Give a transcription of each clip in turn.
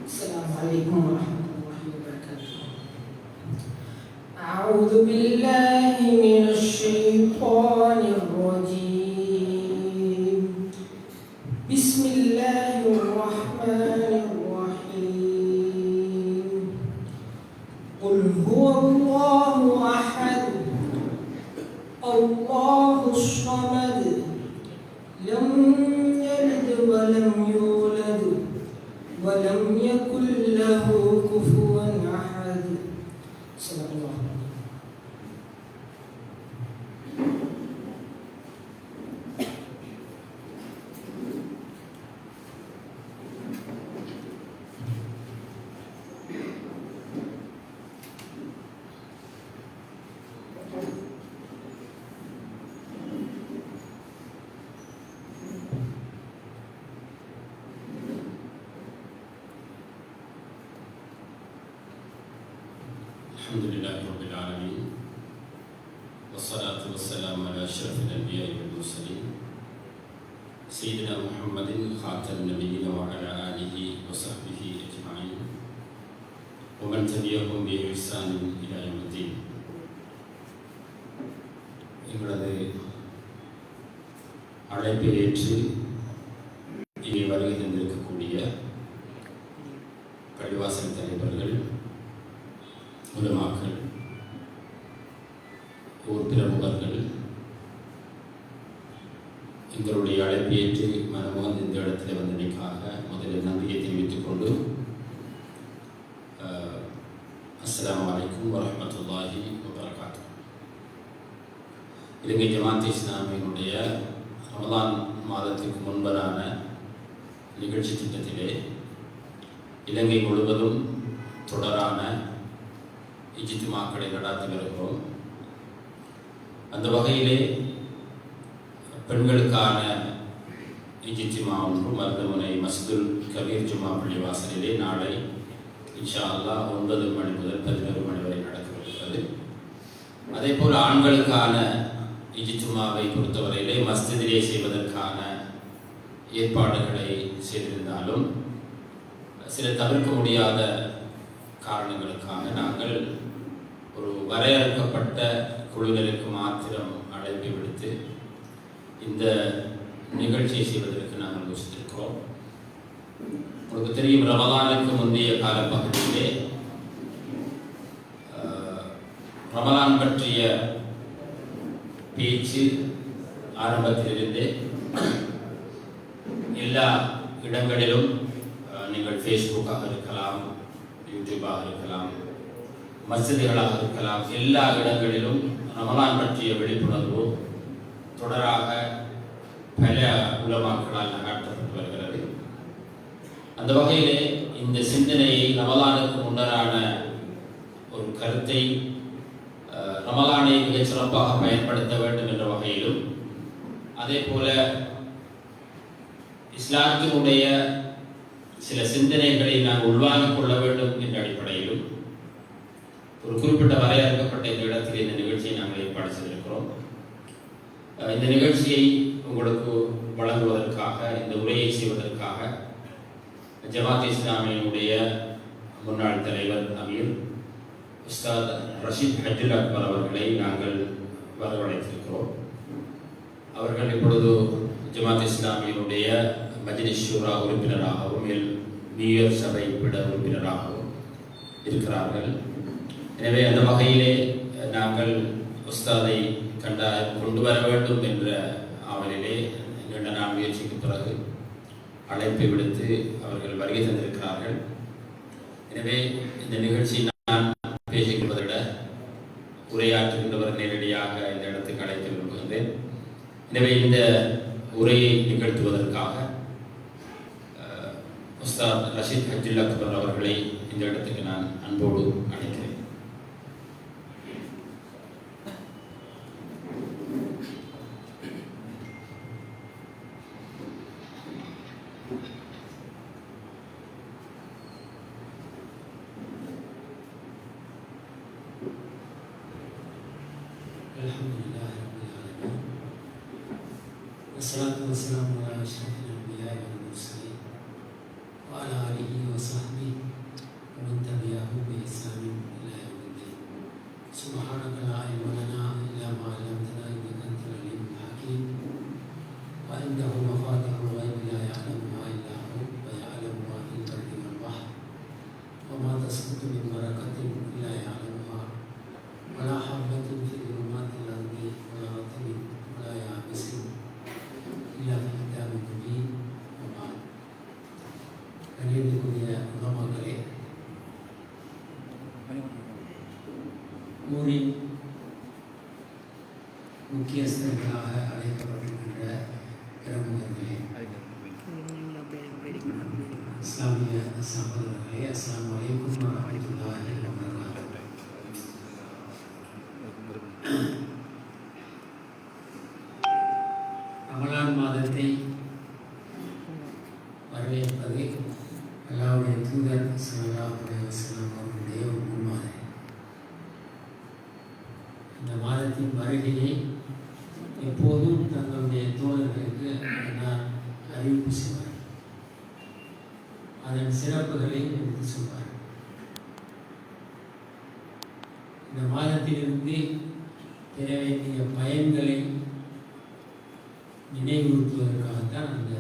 السلام عليكم ورحمة الله وبركاته. أعوذ بالله من الشيطان الرجيم. بسم الله الرحمن الرحيم. قل هو الله أحد الله الصمد لم يلد ولم يولد ولم يكن له كفوا أحد. صدق الله. الحمد لله رب العالمين والصلاة والسلام على أشرف الأنبياء والمرسلين سيدنا محمد خاتم النبيين وعلى آله وصحبه أجمعين ومن تبعهم بإحسان إلى يوم الدين. எங்களது அழைப்பை ஏற்று இங்கே வருகை தந்திருக்கக்கூடிய பள்ளிவாசல் தலைவர்கள், உலமாக்கள், ஊர் பிரமுகர்கள், எங்களுடைய அழைப்பை ஏற்று மனமோந்து இந்த இடத்துல வந்தமைக்காக முதலில் நன்றியை தெரிவித்துக் கொண்டு அஸ்ஸலாமு அலைக்கும் வரஹ்மத்துல்லாஹி வபரகாத்துஹு. இலங்கை ஜமாத் இஸ்லாமியினுடைய ரமலான் மாதத்திற்கு முன்பதான நிகழ்ச்சி திட்டத்திலே இலங்கை முழுவதும் தொடரான இஜ்திமாக்களை நடாத்தி வருகிறோம். அந்த வகையிலே பெண்களுக்கான இஜ்திமா ஒன்று மருதமுனை மஸ்துல் கபீர் ஜுமா பள்ளிவாசலிலே நாளை இன்ஷா அல்லாஹ் 9 மணி முதல் 11 மணி வரை நடக்கிறது. அதே போல் ஆண்களுக்கான இஜ்திமாவை பொறுத்தவரையிலே மஸ்ஜிதிலே செய்வதற்கான ஏற்பாடுகளை செய்திருந்தாலும் சில தவிர்க்க முடியாத காரணங்களுக்காக நாங்கள் ஒரு வரையறுக்கப்பட்ட குழுவினருக்கு மாத்திரம் அழைப்பை விடுத்து இந்த நிகழ்ச்சியை செய்வதற்கு நாங்கள் யோசித்திருக்கிறோம். உங்களுக்கு தெரியும், ரமலானுக்கு முந்தைய காலப்பகுதியிலே ரமலான் பற்றிய பேச்சு ஆரம்பத்திலிருந்தே எல்லா இடங்களிலும், நீங்கள் ஃபேஸ்புக்காக இருக்கலாம், யூடியூபாக இருக்கலாம், மஸ்ஜிதுகளாக இருக்கலாம், எல்லா இடங்களிலும் ரமலான் பற்றிய விழிப்புணர்வு தொடராக பல உலமாக்களால் நடாத்தப்பட்டு வருகிறது. அந்த வகையிலே இந்த சிந்தனையை ரமலானுக்கு முன்னரான ஒரு கருத்தை ரமலானை மிகச் சிறப்பாக பயன்படுத்த வேண்டும் என்ற வகையிலும், அதே போல இஸ்லாத்தினுடைய சில சிந்தனைகளை நாம் உள்வாங்கிக் கொள்ள வேண்டும் என்ற அடிப்படையிலும் ஒரு குறிப்பிட்ட வரையறுக்கப்பட்ட இந்த இடத்தில் இந்த நிகழ்ச்சியை நாங்கள் ஏற்பாடு செய்திருக்கிறோம். இந்த நிகழ்ச்சியை உங்களுக்கு வழங்குவதற்காக, இந்த உரையை செய்வதற்காக ஜமாத் இஸ்லாமியினுடைய முன்னாள் தலைவர் அமீர் உஸ்தாத் ரஷீத் ஹஜ்ஜுல் அக்பர் அவர்களை நாங்கள் வரவழைத்திருக்கிறோம். அவர்கள் இப்பொழுது ஜமாத் இஸ்லாமியினுடைய மஜ்லிஸ் ஷூரா உறுப்பினராகவும் நியூயர் சபை பிட உறுப்பினராகவும் இருக்கிறார்கள். எனவே அந்த வகையிலே நாங்கள் உஸ்தாதை கொண்டு வர வேண்டும் என்ற ஆவலிலே நீண்ட நாள் முயற்சிக்கு பிறகு அழைப்பை விடுத்து அவர்கள் வருகை தந்திருக்கிறார்கள். எனவே இந்த நிகழ்ச்சி நான் பேசிக்கொள்வதை விட உரையாற்றுகின்றவர் நேரடியாக இந்த இடத்துக்கு அழைத்து விரும்புகின்றேன். எனவே இந்த உரையை நிகழ்த்துவதற்காக உஸ்தாத் ரஷீத் ஹஜ்ஜுல் அக்பர் அவர்களை இந்த இடத்துக்கு நான் அன்போடு அழைக்கிறேன். அல்ஹம்துலில்லாஹி ரப்பில் ஆலமீன். والصلاة والسلام على أشرف الأنبياء والمرسلين وعلى آله وصحبه முறையாக அழைக்கப்பட்டிருக்கின்ற பிரமுகர்களே, இஸ்லாமிய சகோதரர்களே, அஸ்ஸலாமு அலைக்கும் வரஹ்மத்துல்லாஹி வபரகாத்துஹு. ரமலான் மாதத்தை வரவேற்பது அல்லாஹ்வுடைய தூதர் ஸல்லல்லாஹு அலைஹி வஸல்லம் அவர்களுடைய ஒரு முன்மாதிரி. இந்த மாதத்தின் வருகையை எப்போதும் தங்களுடைய தோழர்களுக்கு நான் அறிவிப்பு செய்வார். அதன் சிறப்புகளை எடுத்து சொல்வார். இந்த மாதத்திலிருந்து பெற வேண்டிய பயன்களை நினைவுறுத்துவதற்காகத்தான் அந்த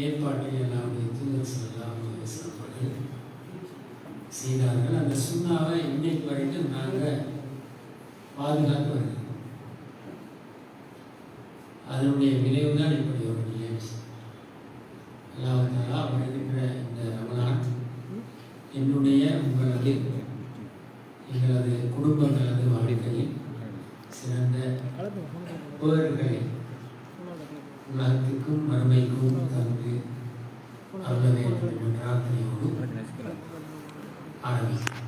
ஏற்பாட்டை அல்லாஹ்வுடைய தூதர் ஸல்லல்லாஹு அலைஹி வஸல்லம் அவர்கள் செய்தார்கள். அந்த சுன்னாவை இன்னைக்கு வரைக்கும் நாங்கள் பாதுகாத்து வருகிறோம். அதனுடைய விளைவுதான் இப்படி ஒரு நிகழ்ச்சி. அல்லாஹ் தஆலா வருகின்ற இந்த ரமலான் என்னுடைய உங்களது எங்களது குடும்பங்களது வாழ்க்கையில் சிறந்த பேறுகளை உலகத்துக்கும் மறுமைக்கும் தந்து அருள வேண்டும் என்ற பிரார்த்தனையோடு ஆரம்பிக்கிறேன்.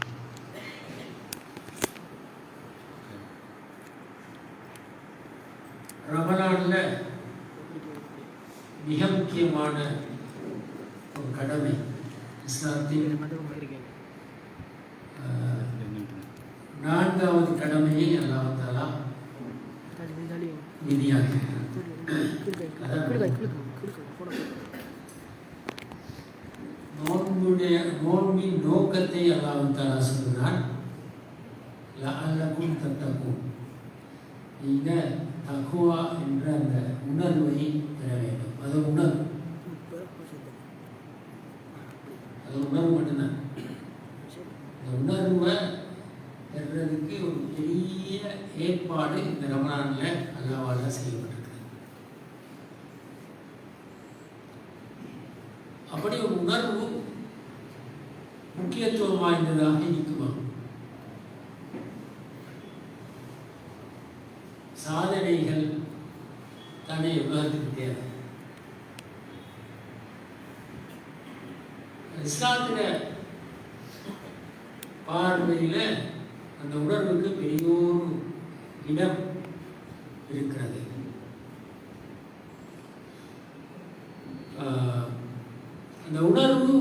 ரமலான்ல மிக முக்கியமான ஒரு கடமை, இஸ்லாத்தின் 4வது கடமையை அல்லாஹ் தஆலா விதியாக்கினார். நோன்பின் நோக்கத்தை அல்லாஹ் தஆலா சொல்கிறான், லஅல்லகும் தத்தகூன். நீங்க தக்வா என்ற அந்த உணர்வை பெற வேண்டும். அது உணர்வு மட்டும்தான். இந்த உணர்வை பெறுறதுக்கு ஒரு பெரிய ஏற்பாடு இந்த ரமலான்ல அல்லாஹ்வால செய்யப்பட்டிருக்கு. அப்படி ஒரு உணர்வு முக்கியத்துவம் வாய்ந்ததாக இருக்குமா? சாதனைகள் தானே உலகத்துக்கு தேவை. இஸ்லாத்தில பார்வையில அந்த உணர்வுக்கு பெரியோரு இடம் இருக்கிறது. அந்த உணர்வு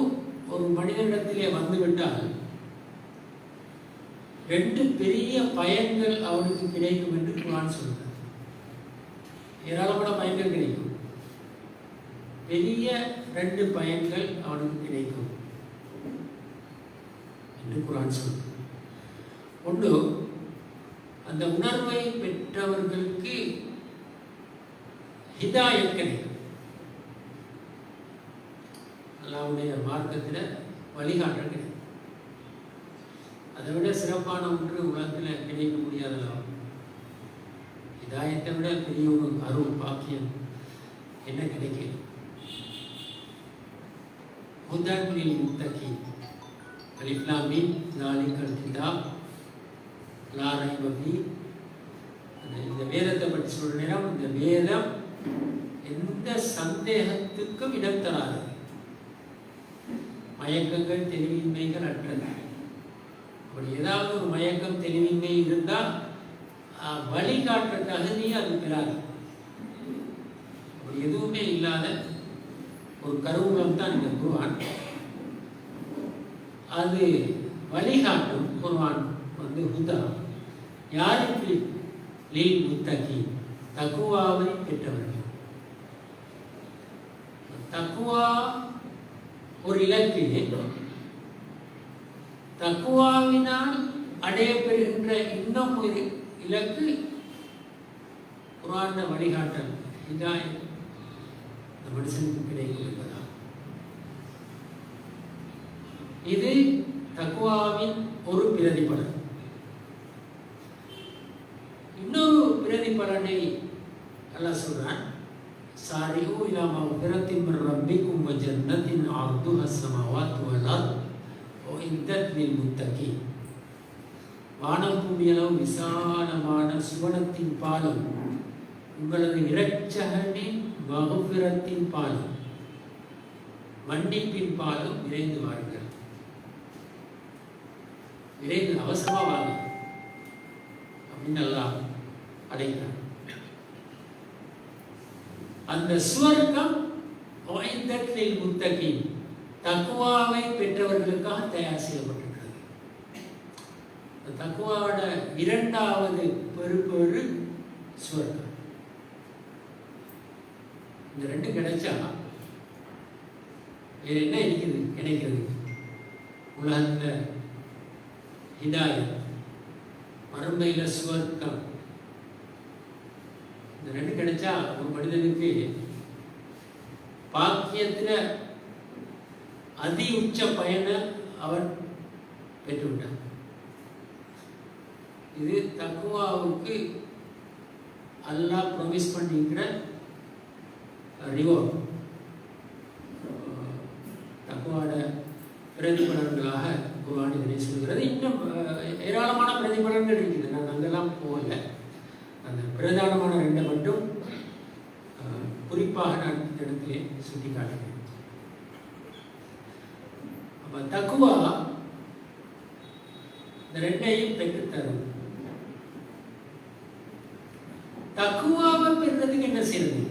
ஒரு மனிதனிடத்திலே வந்துவிட்டால் 2 பெரிய பயன்கள் அவனுக்கு கிடைக்கும் என்று குர்ஆன் சொல்கிறது. ஏராளமான பயன்கள் கிடைக்கும். பெரிய 2 பயன்கள் அவனுக்கு கிடைக்கும் என்று குர்ஆன் சொல்கிறது. ஒன்று, அந்த உணர்வை பெற்றவர்களுக்கு ஹிதாயத் கிடைக்கும். அல்லாஹ்வுடைய மார்க்கத்தில் வழிகாட்டல் கிடைக்கும். அதை விட சிறப்பான ஒன்று உலகத்தில் கிடைக்க முடியாதெல்லாம். ஹிதாயத்தை விட பெரிய ஒரு அருள் பாக்கியம் என்ன கிடைக்கும்? ஹுதன் லில் முத்தகீன், அலிஃப் லாம் மீம் ஸாலிகல் கிதாப் லா ரைப ஃபீஹ். இந்த வேதத்தை பற்றி சொல்ற நேரம், இந்த வேதம் எந்த சந்தேகத்துக்கும் இடம் தராது. மயக்கங்கள் தெளிவின்மைகள் அற்றது. அப்படி ஏதாவது ஒரு மயக்கம் தெளிவின்மை இருந்தால் வழிகாட்டுற தகுதியை அது பெறாது. அப்படி எதுவுமே இல்லாத ஒரு கருவூலம் தான் இந்த குர்ஆன். அது வழிகாட்டும். குர்ஆன் வந்து ஹுதா. யாருக்கு? லில் முத்தகீன், தக்வாவை பெற்றவர்கள். தக்வா ஒரு இலக்கு. தக்வாவினால் அடையப்பெறுகின்ற இன்னும் ஒரு இலக்கு குர்ஆன் வழிகாட்டல், ஹிதாயத் இந்த மனுஷனுக்கு கிடைக்கும் என்பதா. இது தக்வாவின் ஒரு பிரதிபலன். இன்னொரு பிரதிபலனை அல்லாஹ் சொல்றான், சாரிஹு இலா மக்ஃபிரத்தின் மின் ரப்பிக்கும் வ ஜன்னத்தின் அர்துஹா ஸமாவாத்து வல் அர்த் உஇத்தத் லில் முத்தகீன். வானம் பூமியளவு விசாலமான சுவனத்தின் பாலம் உங்களது இரட்சகனின் மகபிரத்தின் பாலும் மன்னிப்பின் பாலும் விரைந்து வாருங்கள். விரைந்து அவசரமா வாங்க அப்படின்னு எல்லாம் அடைகிறார். அந்த சுவர்க்கம் முத்தகி தக்குவாவை பெற்றவர்களுக்காக தயார் செய்யப்பட்டிருக்கிறது. தக்குவாவோட இரண்டாவது பெருப்பேறு சுவர்க்கம். இந்த ரெண்டு கிடைச்சா வேற என்ன இருக்குது கிடைக்கிறது? உலகத்துல ஹிதாயத், மறுமையில சுவர்க்கம். இந்த ரெண்டு கிடைச்சா ஒரு மனிதனுக்கு பாக்கியத்துல அதி உச்ச பயனை அவர் பெற்றுவிட்டார். இது தக்குவாவுக்கு அல்லாஹ் ப்ராமிஸ் பண்ணிக்கிற ரிவார்ட். தக்குவாட பிரதிபலன்களாக குர்ஆன் இதனை சொல்கிறது. இன்னும் ஏராளமான பிரதிபலன்கள் இருக்குது. நான் அங்கெல்லாம் போகல. அந்த பிரதானமான ரெண்டை மட்டும் குறிப்பாக நான் இந்த இடத்திலே சுட்டி காட்டுகிறேன். அப்ப தக்குவா இந்த ரெண்டையும் பெற்றுத்தரும். தக்குவாவை பெறுறதுக்கு என்ன செய்யறது?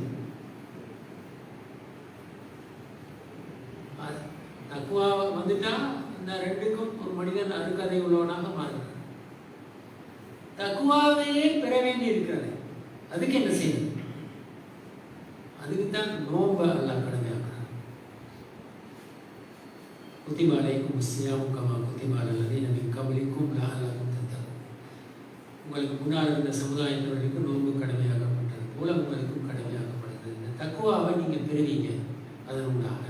தக்குவா வந்துட்டா இந்த ரெண்டுக்கும் ஒரு மனிதன் அருகதை உள்ளவனாக மாறுகிறான். தக்குவாவையே பெற வேண்டி இருக்கிறது. அதுக்கு என்ன செய்யறது? அதுக்கு தான் நோன்பு அல்லாஹ் கடமையாக்குறான். குத்திப அலைக்கும் ஸியாமு கமா குத்திப அலல் லதீன மின் கப்லிக்கும் லஅல்லகும் தத்தகூன். உங்களுக்கு முன்னால் இருந்த சமுதாயத்தினருக்கு நோன்பு கடமையாக்கப்பட்டது போல உங்களுக்கும் கடமையாக்கப்படுகிறது. இந்த தக்குவாவை நீங்க பெறுவீங்க. அதனுடாக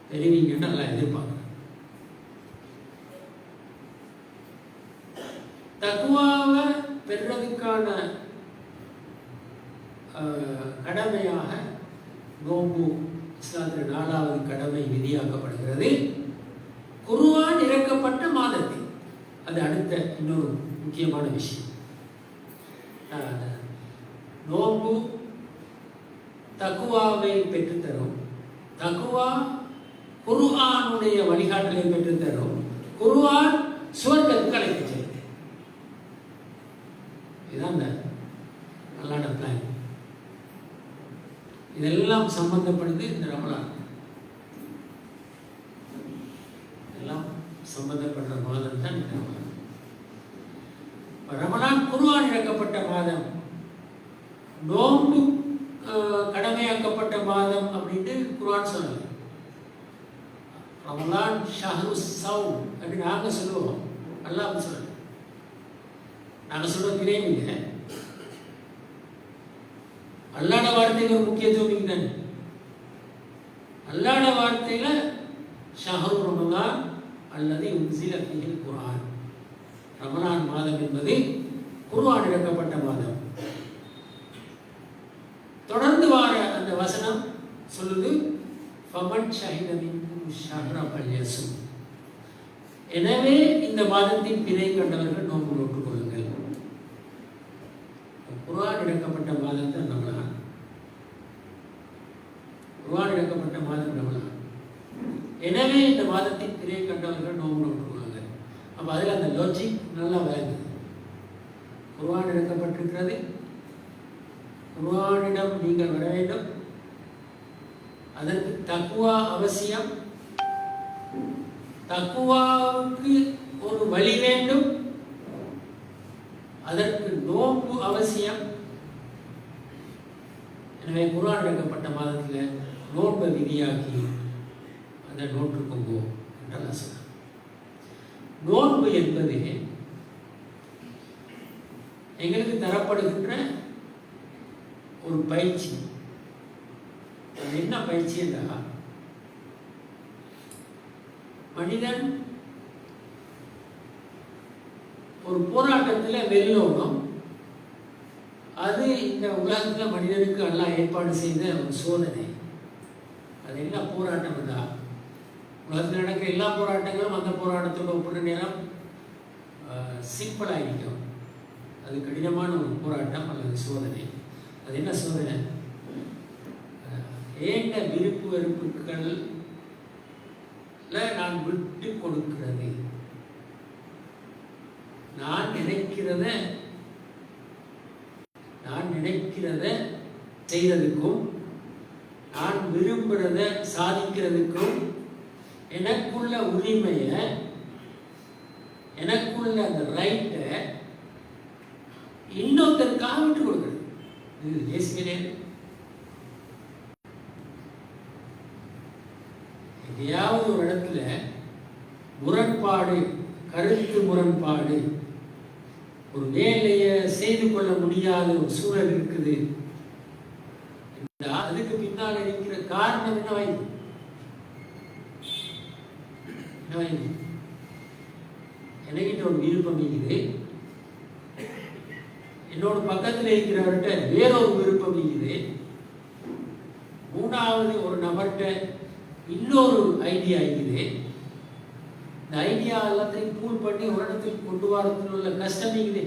பெறுவீங்கன்னு நல்லா எதிர்பார்க்குறேன். தக்குவாவை பெறுறதுக்கான கடமையாக நோன்பு இஸ்லாத்தில் 4வது கடமை விதியாக்கப்படுகிறது. குர்ஆன் இறக்கப்பட்ட மாதத்தில். அது அடுத்த இன்னொரு முக்கியமான விஷயம். நோன்பு தக்குவாவை பெற்றுத்தரும். தக்குவா குர்ஆனுடைய வழிகாட்டலை பெற்றுத்தரும். குர்ஆன் சுவர்க்கத்துக்கு அழைத்து செல்லும். இதுதான் அல்லாஹ்வுடைய பிளான். இதெல்லாம் சம்பந்தப்படுது இந்த ரமலான். எல்லாம் சம்பந்தப்படுற மாதம் தான் இந்த ரமலான். ரமலான் குர்ஆன் இறக்கப்பட்ட மாதம், நோன்பு கடமையாக்கப்பட்ட மாதம் அப்படின்னு குர்ஆன் சொல்லல. ரமலான் ஷஹ்ரு ஸௌம் அப்படின்னு நாங்க சொல்லுவோம். அல்லாஹ் சொல்லல. நாங்க சொல்றது கிடையாது. அல்லாஹ்வுடைய வார்த்தைக்கு ஒரு முக்கியத்துவம் இருக்குதானே. அல்லாஹ்வுடைய வார்த்தையில ஷஹ்ரு ரமலான் அல்லது உன்சில ஃபீஹில் குர்ஆன். ரமலான் மாதம் என்பது குர்ஆன் இறக்கப்பட்ட மாதம். தொடர்ந்து வார அந்த வசனம் சொல்லுது ஃபமன் ஷஹித மின்கும் ஷஹ்ர ஃபல்யஸும். எனவே இந்த மாதத்தின் பிறை கண்டவர்கள் நோன்பு நோட்டுக் கொள்ளுங்கள். குர்ஆன் இறக்கப்பட்ட மாதம் தான் ரமலான். குர்ஆன் இறக்கப்பட்ட மாதம் ரமலான். எனவே இந்த மாதத்தின் பிறை கண்டவர்கள் நோன்பு நோட்டுக் கொள்ளுங்கள். அப்ப அதில் அந்த லாஜிக் நல்லா விளங்குது. குர்ஆன் இறக்கப்பட்டிருக்கிறது. குர்ஆனிடம் நீங்கள் வர வேண்டும். அதற்கு தக்குவா அவசியம். தக்குவாவுக்கு ஒரு வழி வேண்டும். அதற்கு நோன்பு அவசியம். எனவே குர்ஆன் இறக்கப்பட்ட மாதத்தில் நோன்பை விதியாக்கி அந்த நோற்றுக்கொங்கோ என்றெல்லாம் சொன்னார். நோன்பு என்பது எங்களுக்கு தரப்படுகின்ற ஒரு பயிற்சி. அது என்ன பயிற்சி என்றால், மனிதன் ஒரு போராட்டத்தில் வெல்லணும். அது இந்த உலகத்தில் மனிதனுக்கு எல்லாம் ஏற்பாடு செய்த ஒரு சோதனை. அது என்ன போராட்டம் என்றால், உலகத்தில் நடக்கிற எல்லா போராட்டங்களும் அந்த போராட்டத்தோட ஒப்பிடுற நேரம் சிம்பிளாக இருக்கும். அது கடினமான ஒரு போராட்டம் அல்லது சோதனை. அது என்ன சோதனை? ஏண்ட விருப்பு வெறுப்புகள் நான் விட்டு கொடுக்கிறது. நான் நினைக்கிறத செய்யறதுக்கும் நான் விரும்புறத சாதிக்கிறதுக்கும் எனக்குள்ள உரிமைய, எனக்குள்ள அந்த ரைட்டை இன்னொருத்தருக்காக விட்டு கொடுக்குறது. இது லேசிக்கிறேன். எதையாவது ஒரு இடத்துல முரண்பாடு, கருத்து முரண்பாடு, ஒரு வேலையை செய்து கொள்ள முடியாத ஒரு சூழல் இருக்குது. அதுக்கு பின்னால் இருக்கிற காரணம் என்னவாயிது? எனக்கிட்ட ஒரு விருப்பம் இருக்குது, என்னோட பக்கத்தில் இருக்கிறவர்கிட்ட வேறொரு விருப்பம் இருக்குது, மூணாவது ஒரு நபர்கிட்ட இன்னொரு ஐடியா இருக்குது. இந்த ஐடியா எல்லாத்தையும் பூல் பண்ணி ஒரு இடத்துக்கு கொண்டு வரதுல உள்ள கஷ்டம் இருக்குது.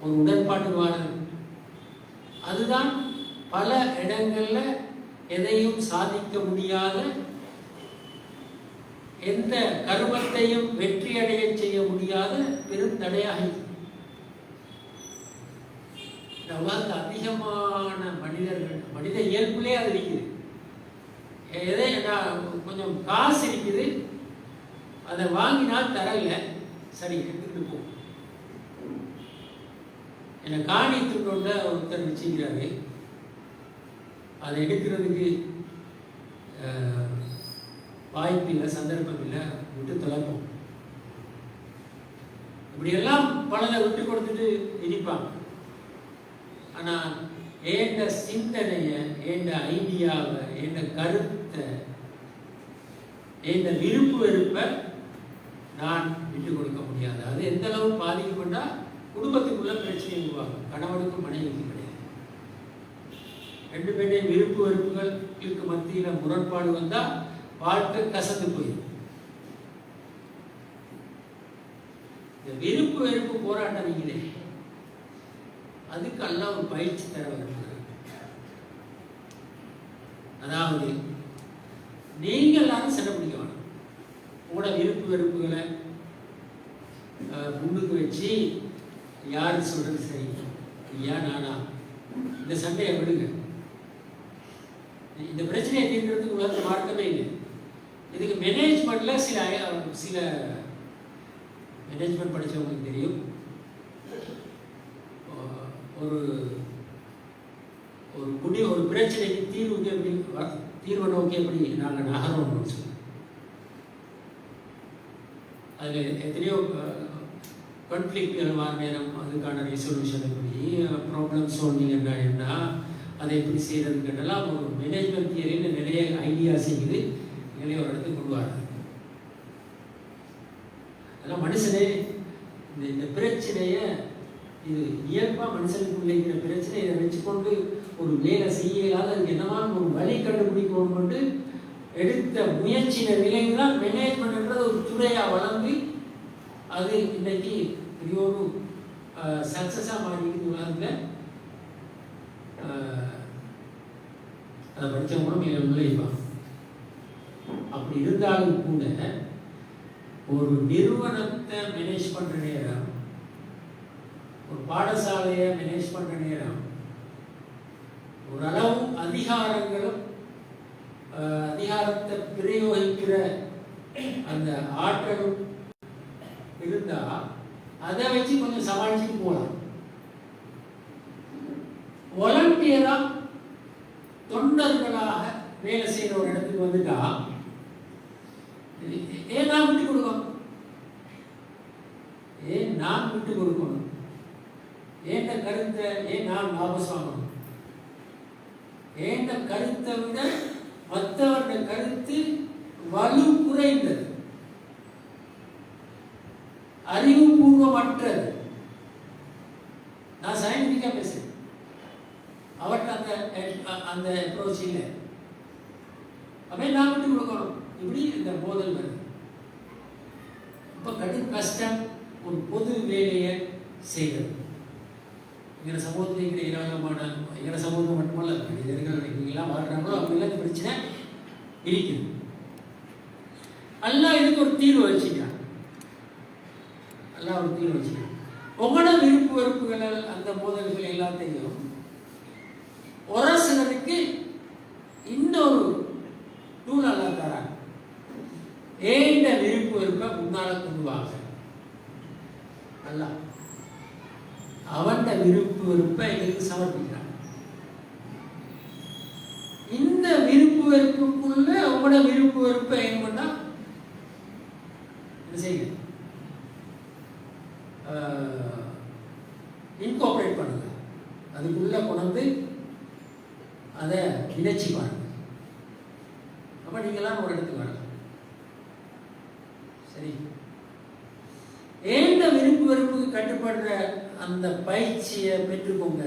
ஒரு உடன்பாட்டு வாரம் அதுதான் பல இடங்கள்ல எதையும் சாதிக்க முடியாத, எந்த கருமத்தையும் வெற்றியடைய செய்ய முடியாத பெரும் தடையாக. உலகத்தில் அதிகமான மனிதர்கள், மனித இயல்புலே அது இருக்குது. எதை கொஞ்சம் காசு இருக்குது, அதை வாங்கினால் தரல, சரி எடுத்துக்கிட்டு போ. என்னை காணி துண்டோட ஒருத்தர் வச்சுக்கிறாரு, அதை எடுக்கிறதுக்கு வாய்ப்பு இல்லை, சந்தர்ப்பம் இல்லை, விட்டு தொலைப்போம். இப்படியெல்லாம் பலரை விட்டு கொடுத்துட்டு இருப்பாங்க. ஆனால் ஏண்ட சிந்தனையை, ஏண்ட ஐடியாவை, ஏண்ட கருத்தை, ஏண்ட விருப்பு வெறுப்பை நான் விட்டு கொடுக்க முடியாது. அது எந்த அளவு பாதிக்கப்பட்டா குடும்பத்துக்குள்ள பிரச்சனை உருவாகும். கணவனுக்கும் மனைவிக்கும் கிடையாது. ரெண்டு பேருடைய விருப்பு வெறுப்புகளுக்கு மத்தியில் முரண்பாடு வந்தால் வாழ்க்கை கசந்து போயிடும். இந்த விருப்பு வெறுப்பு போராட்டம் இல்லை, அதுக்கு எல்லாம் ஒரு பயிற்சி தர வருகிறது. அதாவது நீங்கள் எல்லாரும் சண்டை பிடிக்க வேணும். உங்களோட விருப்பு வெறுப்புகளை முன்னுக்கு வச்சு யாரு சொல்றது சரி, ஐயா நானா, இந்த சண்டையை விடுங்க. இந்த பிரச்சனையை தீர்க்கிறதுக்கு உலகத்தில் மார்க்கமே இல்லை. இதுக்கு மேனேஜ்மெண்ட்ல சில மேனேஜ்மெண்ட் படித்தவங்களுக்கு தெரியும். ஒரு பிரச்சனைக்கு தீர்வு நோக்கி எப்படி நாங்கள் நகரோம்னு சொல்லுவோம். அதில் எத்தனையோ கான்ஃப்ளிக்ட்கள் வர நேரம் அதுக்கான ரெசல்யூஷன் எப்படி, ப்ராப்ளம் சால்விங் என்ன, அதை எப்படி செய்யறது கேட்டாலும் ஒரு மேனேஜ்மெண்ட் தியரியில் நிறைய ஐடியா செய்யுது, நிறைய ஒரு இடத்துக்கு கொண்டு வராது. அதெல்லாம் மனுஷனே இந்த பிரச்சனையை, இது இயல்பாக மனுஷனுக்குள்ள இருக்கிற பிரச்சனை, இதை வச்சுக்கொண்டு ஒரு வேலை செய்யலாத அதுக்கு என்னமான ஒரு வழி கண்டுபிடிக்கணும் கொண்டு எடுத்த முயற்சியின் விளைவு தான் மேனேஜ்மெண்ட்ன்றது ஒரு துறையாக வளர்ந்து அது இன்னைக்கு பெரிய ஒரு சக்ஸஸாக மாறிக்கிட்டு உலகத்தில். அதை படித்தவங்க மேலே நுழைவாங்க. அப்படி இருந்தாலும் கூட ஒரு நிறுவனத்தை மேனேஜ் பண்ணுற நேரம், ஒரு பாடசாலையை மேனேஜ் பண்ணுற நேரம், ஓரளவு அதிகாரங்களும் அதிகாரத்தை பிரயோகிக்கிற அந்த ஆற்றலும் இருந்தா அதை வச்சு கொஞ்சம் சமாளிச்சுட்டு போகலாம். வாலண்டியரா தொண்டர்களாக வேலை செய்யற ஒரு இடத்துக்கு வந்துட்டா ஏன் நான் விட்டு கொடுக்கணும், ஏன் நான் விட்டு கொடுக்கணும், ஏன் கருத்தை ஏன் நான் வாபஸ் வாங்கணும், ஏன் கருத்தை விட மற்றவருடைய கருத்து வலு குறைந்தது, அறிவுபூர்வமற்றது. நான் சயின்டிஃபிக்கா பேசுறேன், அவர்கிட்ட அந்த அப்ரோச் இல்லை. அப்படியே நான் விட்டு கொடுக்கணும். இப்படி இந்த மோதல் வருது. ரொம்ப கடும் கஷ்டம் ஒரு பொது வேலையை செய்கிறது. எங்கள் சமூகத்தில் இருக்கிற ஏராளமான எங்கள் சமூகம் மட்டுமல்ல மனிதர்கள் எங்கெல்லாம் வாழ்கிறாங்களோ அவங்கெல்லாம் இந்த பிரச்சனை இருக்குது. அல்லாஹ் இதுக்கு ஒரு தீர்வு வச்சுக்கிறான். அல்லாஹ் ஒரு தீர்வு வச்சுக்கிறான். உங்களோட விருப்பு வெறுப்புகள் அந்த மோதல்கள் எல்லாத்தையும் ஒரு சிலருக்கு இன்னொரு டூல் அல்லாஹ் தரான். ஏண்ட விருப்பு வெறுப்பை முன்னால கொண்டு வாங்க. அல்லாஹ் அவன் விருப்பு வெறுப்பை எங்களுக்கு சமர்ப்பிக்கிறான். இந்த விருப்பு வெறுப்புக்குள்ள அவங்களோட விருப்பு வெறுப்பை என்ன பண்ணா என்ன செய்யுங்க, இன்கார்பரேட் பண்ணுங்க, அதுக்குள்ள கொண்டு அதை இணைச்சி பாருங்க. அப்ப நீங்களாம் ஒரு இடத்துக்கு வரலாம். சரி, ஏண்ட விருப்பு வெறுப்புக்கு கட்டுப்படுற அந்த பயிற்சியை பெற்றுக்கோங்க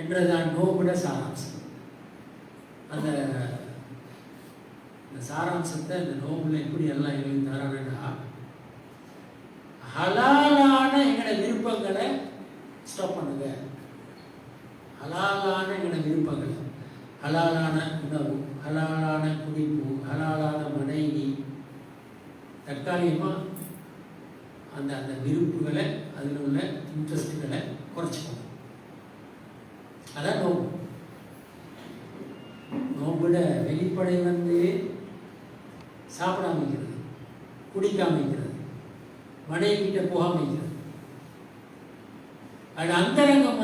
என்றதான் நோபுட சாராம்சம். அந்த சாராம்சத்தை இந்த நோபுல எப்படி எல்லாம் எங்களுக்கு தராங்கன்னா, ஹலாலான எங்களோட விருப்பங்களை ஸ்டாப் பண்ணுங்க. ஹலாலான எங்களோட விருப்பங்களை, ஹலாலான உணவு, ஹலாலான குடிப்பு, ஹலாலான மனைவி, தற்காலிகமாக அந்த அந்த விருப்புகளை அதில் உள்ள இன்ட்ரெஸ்ட்டுகளை குறைச்சிக்கணும். அதான் நோம்பு. நோம்புட வெளிப்படை சாப்பிடாம இருக்கிறது, குடிக்காம இருக்கிறது, மனைவி கிட்ட போகாம இருக்கிறது. அது அந்தரங்கம்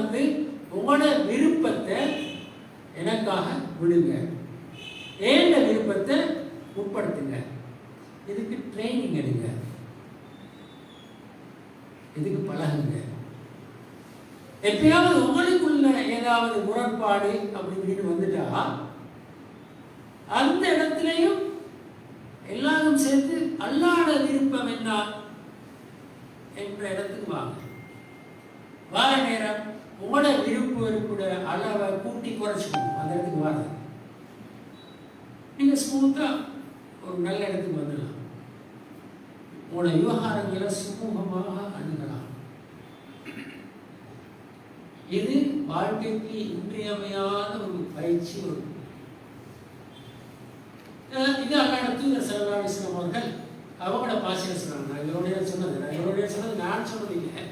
உங்களோட விருப்பத்தை எனக்காக விடுங்க, ஏண்ட விருப்பத்தை உட்படுத்துங்க. இதுக்கு ட்ரைனிங் எடுங்க, இதுக்கு பழகுங்க. எப்பயாவது உங்களுக்குள்ள ஏதாவது முரண்பாடு அப்படின்னு வந்துட்டா அந்த இடத்துலையும் எல்லாரும் சேர்த்து அல்லாஹ்வோட விருப்பம் என்ன என்ற இடத்துக்கு வாங்க. வார நேரம் உங்களோட விருப்பு வெறுப்புட அளவை கூட்டி குறைச்சிக்கணும். அந்த இடத்துக்கு வாங்க. நீங்க ஸ்மூத்தா ஒரு நல்ல இடத்துக்கு வந்துடலாம். உங்களோட விவகாரங்களை சுமூகமாக அணுகலாம். இது வாழ்க்கைக்கு இன்றியமையாத ஒரு பயிற்சி. இது அல்லாஹ் தூதர் ஸல்லல்லாஹு அலைஹி வஸல்லம் அவர்கள் அவங்களோட பாஷையில் சொன்னாங்க. நான் இவருடைய சொன்னது நான் சொன்னது இல்லை,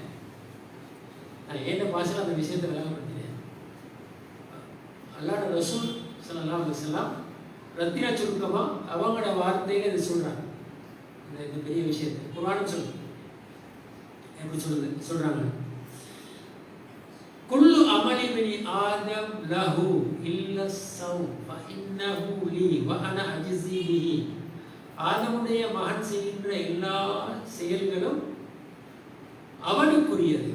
நான் ஏண்ட பாஷையில் அந்த விஷயத்தை விளங்கப்படுத்தினேன். அல்லாஹ் ரசூல் ஸல்லல்லாஹு அலைஹி வஸல்லம் ரத்தின சுருக்கமா அவங்களோட வார்த்தையில இதை சொல்றாங்க. இந்த பெரிய விஷயத்தை குர்ஆன் சொல்லுது. எப்படி சொல்றாங்க? குல்லு அமலி பினி ஆதம் லஹு இல்ல ஸௌம் ஃபஇன்னஹு லீ வ அனா அஜ்ஸி பிஹி. ஆதமுடைய மகன் செய்கின்ற எல்லா செயல்களும் அவனுக்குரியது.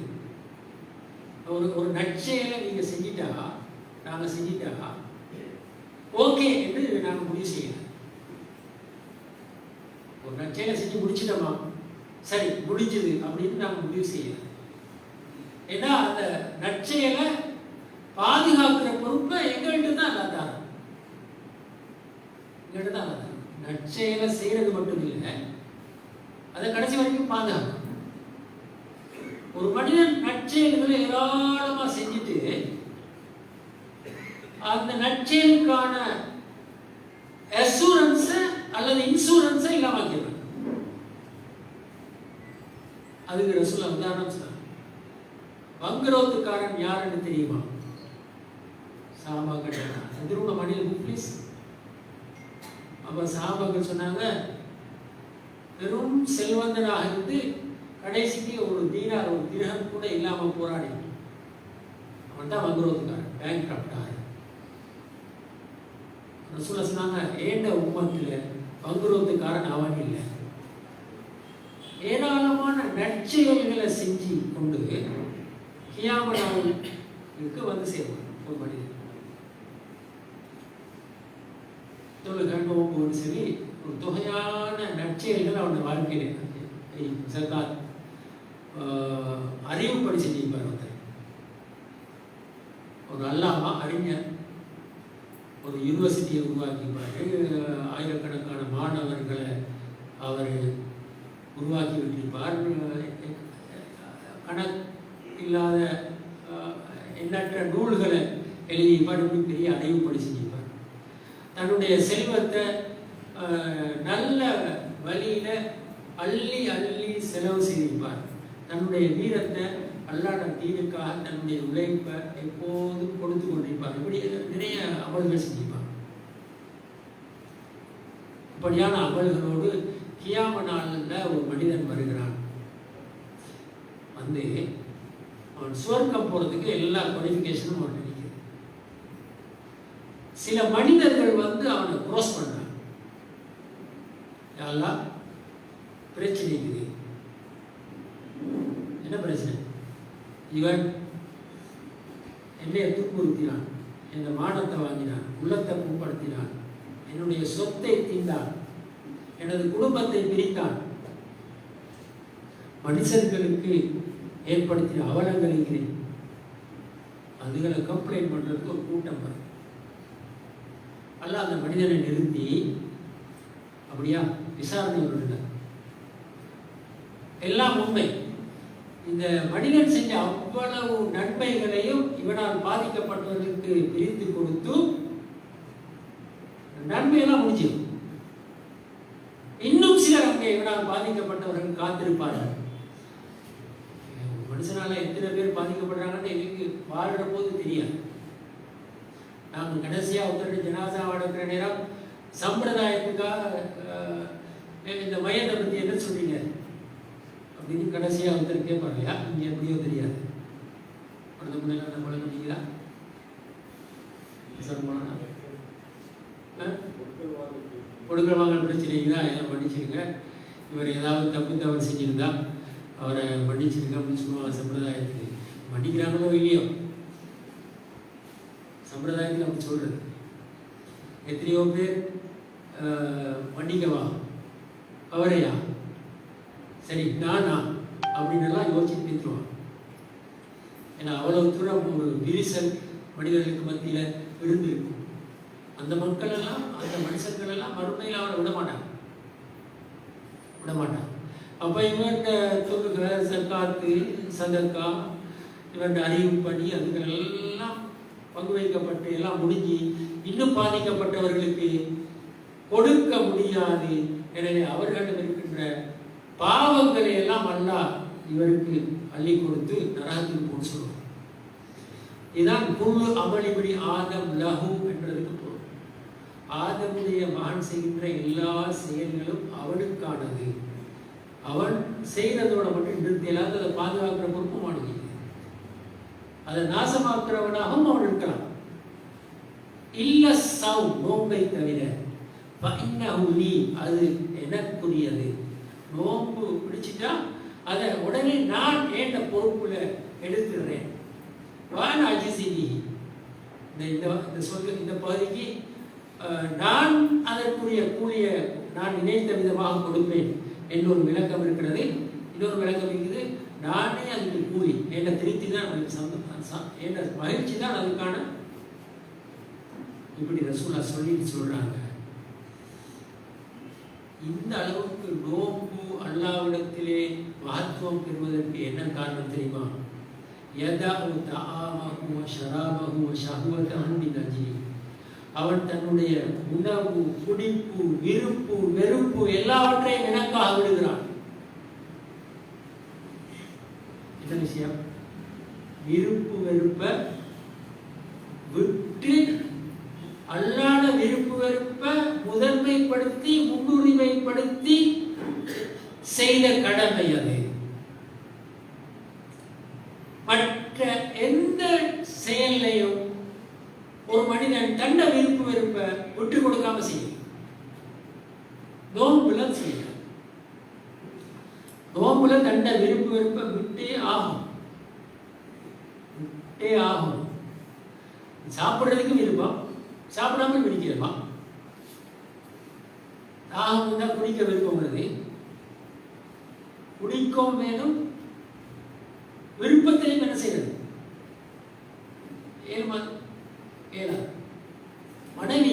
ஒரு நற்செயலை நீங்க செஞ்சிட்டா, நாங்க செஞ்சிட்டா ஓகே என்று நாங்க முடிவு செய்யலாம். ஒரு நற்செயலை செஞ்சு முடிச்சிட்டோமா, சரி முடிஞ்சது அப்படின்னு நாங்க முடிவு செய்யலாம். ஏன்னா அந்த நற்செயலை பாதுகாக்கிற பொறுப்பை எங்கள்கிட்ட தான் அல்லாஹ். எங்கள்கிட்ட தான் அல்லாஹ். நற்செயலை செய்யறது மட்டும் இல்லை, அதை கடைசி வரைக்கும் பாதுகாக்கணும். ஒரு மனிதன் நற்செயல்களை ஏராளமா செஞ்சுட்டு அந்த நற்செயலுக்கான அசூரன்ஸை அல்லது இன்சூரன்ஸை இல்லாம ஆக்கிடுறாங்க. அதுக்கு ரசூல் உதாரணம் சொன்னாங்க. வங்குரோத்துக்காரன் யாருன்னு தெரியுமா? சஹாபாக்கள் எதிர்வுள்ள மனிதன் முப்ளிஸ். அப்ப சஹாபாக்கள் சொன்னாங்க, பெரும் செல்வந்தனாக இருந்து கடைசிக்கு ஒரு தீனார் ஒரு திரகம் கூட இல்லாம போராடி, அவன் தான் வங்குரோத்துக்காரன், பேங்க் கிராப்ட். ரசூல் சொன்னாங்க, ஏண்ட உம்மத்துல வங்குரோத்துக்காரன் அவன் இல்லை. ஏராளமான நற்செயல்களை செஞ்சு கொண்டு கியாம நாளுக்கு வந்து சேருவான் ஒரு மனிதன். தொழுகோடு சரி, ஒரு தொகையான நற்செயல்கள் அவனோட வாழ்க்கையில சர்க்கார் அறிவுப்படி செஞ்சிருப்பார். ஒரு அல்லாமா அறிஞர் ஒரு யூனிவர்சிட்டியை உருவாக்கியிருப்பார். ஆயிரக்கணக்கான மாணவர்களை அவர் உருவாக்கி விட்டிருப்பார். கணக்கு இல்லாத எண்ணற்ற நூல்களை எழுதியிருப்பார், இப்படி பெரிய அடைவுப்படி செஞ்சிருப்பார். தன்னுடைய செல்வத்தை நல்ல வழியில அள்ளி அள்ளி செலவு செய்திருப்பார். தன்னுடைய வீரத்தை அல்லாஹ் தீனுக்காக தன்னுடைய உழைப்பை எப்போதும் கொடுத்து கொண்டிருப்பார். இப்படி நிறைய அமல்கள் செஞ்சிருப்பார். இப்படியான அமல்களோடு கியாம நாளில் ஒரு மனிதன் வருகிறான். வந்து அவன் சுவர்க்கம் போறதுக்கு எல்லா குவாலிஃபிகேஷனும் அவன் நினைக்கிறது. சில மனிதர்கள் வந்து அவனை க்ரோஸ் பண்றான். யாரெல்லாம் பிரச்சனை இருக்குது. என்ன பிரச்சனை? இவன் என்னை துன்புறுத்தினான், என் மானத்தை வாங்கினான், உள்ளத்தை புண்படுத்தினான், என்னுடைய சொத்தை தீண்டான், எனது குடும்பத்தை பிரித்தான், மனுஷர்களுக்கு ஏற்படுத்தின அவலங்களுக்கு அதுகளை கம்ப்ளைண்ட் பண்றதுக்கு ஒரு கூட்டம் வரும். அல்ல அந்த மனிதனை நிறுத்தி அப்படியா விசாரணை வருங்க. எல்லாம் உண்மை. இந்த மனிதன் செஞ்ச அவ்வளவு நன்மைகளையும் இவனால் பாதிக்கப்பட்டவர்களுக்கு பிரித்து கொடுத்து நன்மையெல்லாம் முடிச்சிடும். இன்னும் சிலர் அங்கே இவனால் பாதிக்கப்பட்டவர்கள் காத்திருப்பார்கள். மனுஷனால எத்தனை பேர் பாதிக்கப்படுறாங்கன்னு எங்களுக்கு வாழ்கிற போது தெரியாது. நாங்கள் கடைசியா ஒருத்தருடைய ஜனாசா அடக்கிற நேரம் சம்பிரதாயத்துக்காக இந்த மையத்தை பத்தி என்ன சொல்றீங்க அப்படின்னு கடைசியா ஒருத்தர் கேட்பாரு. இல்லையா? இங்க எப்படியோ தெரியாது. குழந்தை முன்னாடி அந்த குழந்தை பண்ணிங்களா கொடுக்கல் வாங்கல் பிரச்சனைங்களா எல்லாம் மன்னிச்சிருங்க. இவர் ஏதாவது தப்பு தவறு செஞ்சிருந்தா அவரை மன்னிச்சிருங்க அப்படின்னு சொல்லுவாங்க. சம்பிரதாயத்துக்கு மன்னிக்கிறாங்களோ இல்லையோ, சம்பிரதாயத்தில் அப்படி சொல்றது. எத்தனையோ பேர் மன்னிக்கவா அவரையா சரி நானா அப்படின்னு எல்லாம் யோசிச்சு பேசுவான். ஏன்னா அவ்வளவு தூரம் ஒரு விரிசல் மனிதர்களுக்கு மத்தியில இருந்திருக்கும். அந்த மக்கள் எல்லாம் அந்த மனுஷர்கள் எல்லாம் மறுமையில் அவரை விடமாட்டாங்க. அப்ப இவர்கிட்ட தொழுகிற சர்க்காத்து சதக்கா இவர்கிட்ட அறிவு பண்ணி அதுகள் எல்லாம் பங்கு வைக்கப்பட்டு எல்லாம் முடிஞ்சு இன்னும் பாதிக்கப்பட்டவர்களுக்கு கொடுக்க முடியாது. எனவே அவர்களிடம் இருக்கின்ற பாவங்களை எல்லாம் அல்லாஹ் இவருக்கு அள்ளி கொடுத்து நரகத்துக்கு போட்டு சொல்லுவார். இதுதான் குல்லு அமலிபடி ஆதம் லஹு என்றதுக்கு பொருள். ஆதமுடைய மகன் செய்கின்ற எல்லா செயல்களும் அவனுக்கானது. அவன் செய்கிறதோட மட்டும் நிறுத்தியலாத அதை பாதுகாக்கிற பொறுப்பும் அவனுக்கு. அதை நாசமாக்குறவனாகவும் அவன் இருக்கலாம். இல்ல சவ் நோம்பை தவிர அது எனக்குரியது. நோம்பு பிடிச்சிட்டா அதை உடனே நான் ஏண்ட பொறுப்புல எடுத்துடுறேன். இந்த பகுதிக்கு நான் அதற்குரிய கூலிய நான் நினைத்த விதமாக கொடுப்பேன் என்னொரு விளக்கம் இருக்கிறது. இன்னொரு விளக்கம் இருக்குது, நானே அதுக்கு கூலி என்ன திருப்தி தான் என்ன மகிழ்ச்சி தான் அதுக்கான. இப்படி ரசூலா சொல்றாங்க. இந்த அளவுக்கு நோம்பு அல்லாஹ்விடத்திலே மகத்துவம் பெறுவதற்கு என்ன காரணம் தெரியுமா? அவன் தன்னுடைய உணவு, குடிப்பு, விருப்பு, வெறுப்பு எல்லாவற்றையும் எனக்காக விடுகிறான். என்ன விஷயம்? விருப்பு வெறுப்ப விட்டு அல்லாத விருப்பு வெறுப்ப முதன்மைப்படுத்தி முன்னுரிமைப்படுத்தி செய்த கடமை அது. மற்ற எந்த செயலையும் ஒரு மனிதன் தன்னை விருப்பு வெறுப்ப விட்டு கொடுக்காம செய்யும். நோம்புல செய்ய நோம்புல தன்னை விருப்பு வெறுப்ப விட்டே ஆகும். சாப்பிடுறதுக்கு விருப்பம், சாப்பிடாம பிடிக்கிறமா. தாகம் தான் குடிக்க விருப்பம் வருது, குடிக்கவும் வேணும், விருப்பத்திலையும் என்ன செய்யறது? ஏழா மனைவி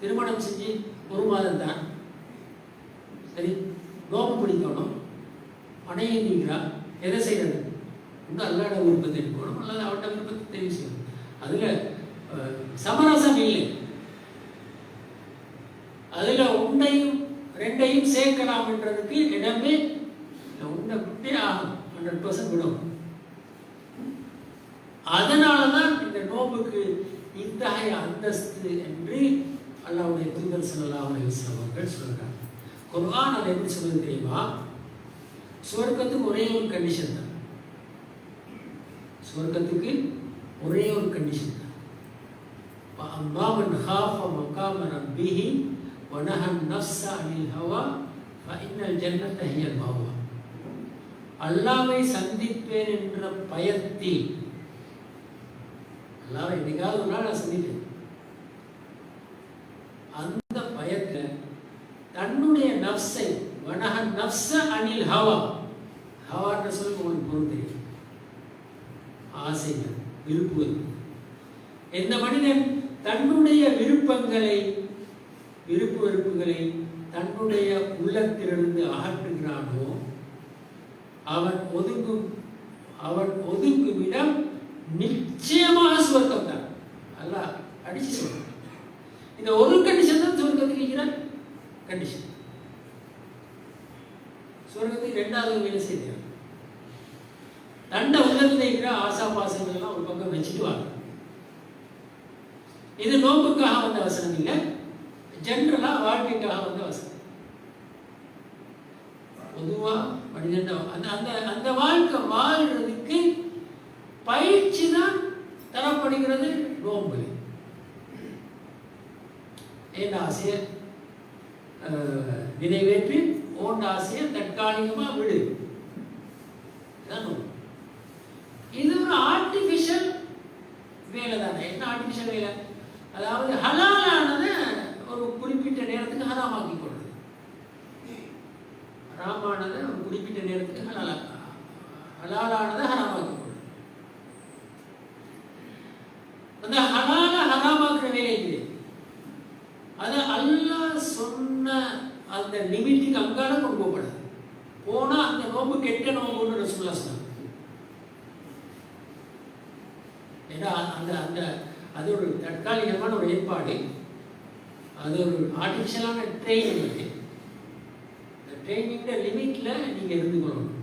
திருமணம் செஞ்சு 1 மாதம் தான் சரி, நோம்பு பிடிக்கணும். மனைவி எதை செய்யறது? இன்னும் அல்லாட விருப்பத்தை எடுக்கணும், அல்லது அவட்ட விருப்பத்தை அதில் சமரசம் இல்லை. அதில் ஒன்றையும் ரெண்டையும் சேர்க்கலாம் என்றதுக்கு இடமே ஒன்றை விட்டே ஆகும், 100% விடும். அதனால தான் இந்த நோம்புக்கு இத்தகைய அந்தஸ்து என்று அல்லாஹ்வுடைய தூதர் ஸல்லல்லாஹு அலைஹி வஸல்லம் அவர்கள் சொல்றாங்க. குர்ஆன் அதை எப்படி சொல்லுது தெரியுமா? சுவர்க்கத்துக்கு ஒரே ஒரு கண்டிஷன் தான். சுவர்க்கத்துக்கு ஒரே ஒரு கண்டிஷன் தான். அம்மா மன் காஃப மகாம ரப்பிஹி வ நஹா நஃப்ஸ அனில் ஹவா ஃபஇன்னல் ஜன்னத ஹியல் மஅவா. அல்லாஹ்வை சந்திப்பேன் என்ற பயத்தில், அல்லாஹ்வை என்னைக்காவது ஒரு நாள் நான் சந்திப்பேன், அந்த பயத்தில் தன்னுடைய நஃப்ஸை வனஹ நஃப்ஸ அனில் ஹவா, ஹவான்ற சொல்லி உங்களுக்கு பொருள் தெரியும், ஆசைகள், விருப்புகள். எந்த மனிதன் தன்னுடைய விருப்பங்களை, விருப்பு வெறுப்புகளை தன்னுடைய உள்ளத்திலிருந்து அகற்றுகிறானோ அவன் ஒதுங்கும் இடம் நிச்சயமாக சுவர்க்கம் தான். அல்லாஹ் அடிச்சு சொல்றான். இந்த ஒரு கண்டிஷன் தான் சுவர்க்கத்துக்கு இருக்கிற கண்டிஷன். சுவர்க்கத்துக்கு ரெண்டாவது வேலை செய்கிறார். தண்ட உள்ளத்தில் இருக்கிற ஆசா பாசங்கள் எல்லாம் ஒரு பக்கம் வச்சுட்டு வாங்க. இது நோம்புக்காக வந்த வசனம் இல்லை, ஜென்ரலா வாழ்க்கைக்காக வந்த வசனம். பொதுவா மனிதன் அந்த வாழ்க்கை வாழ்றதுக்கு பயிற்சி தான் தரப்படுகிறது நோம்பு. என் ஆசையை நிறைவேற்றி ஓண்ட ஆசையை தற்காலிகமா விடு. இது ஒரு ஆர்டிபிஷியல் வேலை தானே. என்ன ஆர்டிபிஷியல் வேலை? அதாவது ஹலாலானதை ஒரு குறிப்பிட்ட நேரத்துக்கு ஹராமாக்கி கொள்றது. ஹராமானதை ஒரு குறிப்பிட்ட நேரத்துக்கு ஹலாலானதை ஹராமாக்கி கொள்றது. அந்த ஹலால ஹராமாக்குற வேலை இது. அது அல்லாஹ் சொன்ன அந்த லிமிட்டுக்கு அங்கால கொண்டு போகப்படாது. போனா அந்த நோம்பு கெட்ட நோம்புன்னு ரசூலுல்லாஹ் சொன்னாங்க. ஏன்னா அந்த அந்த அது ஒரு தற்காலிகமான ஒரு ஏற்பாடு, அது ஒரு ஆர்டிஃபிஷியலான ட்ரைனிங். இந்த ட்ரைனிங்கிற லிமிட்ல நீங்க இருந்து கொள்ளணும்.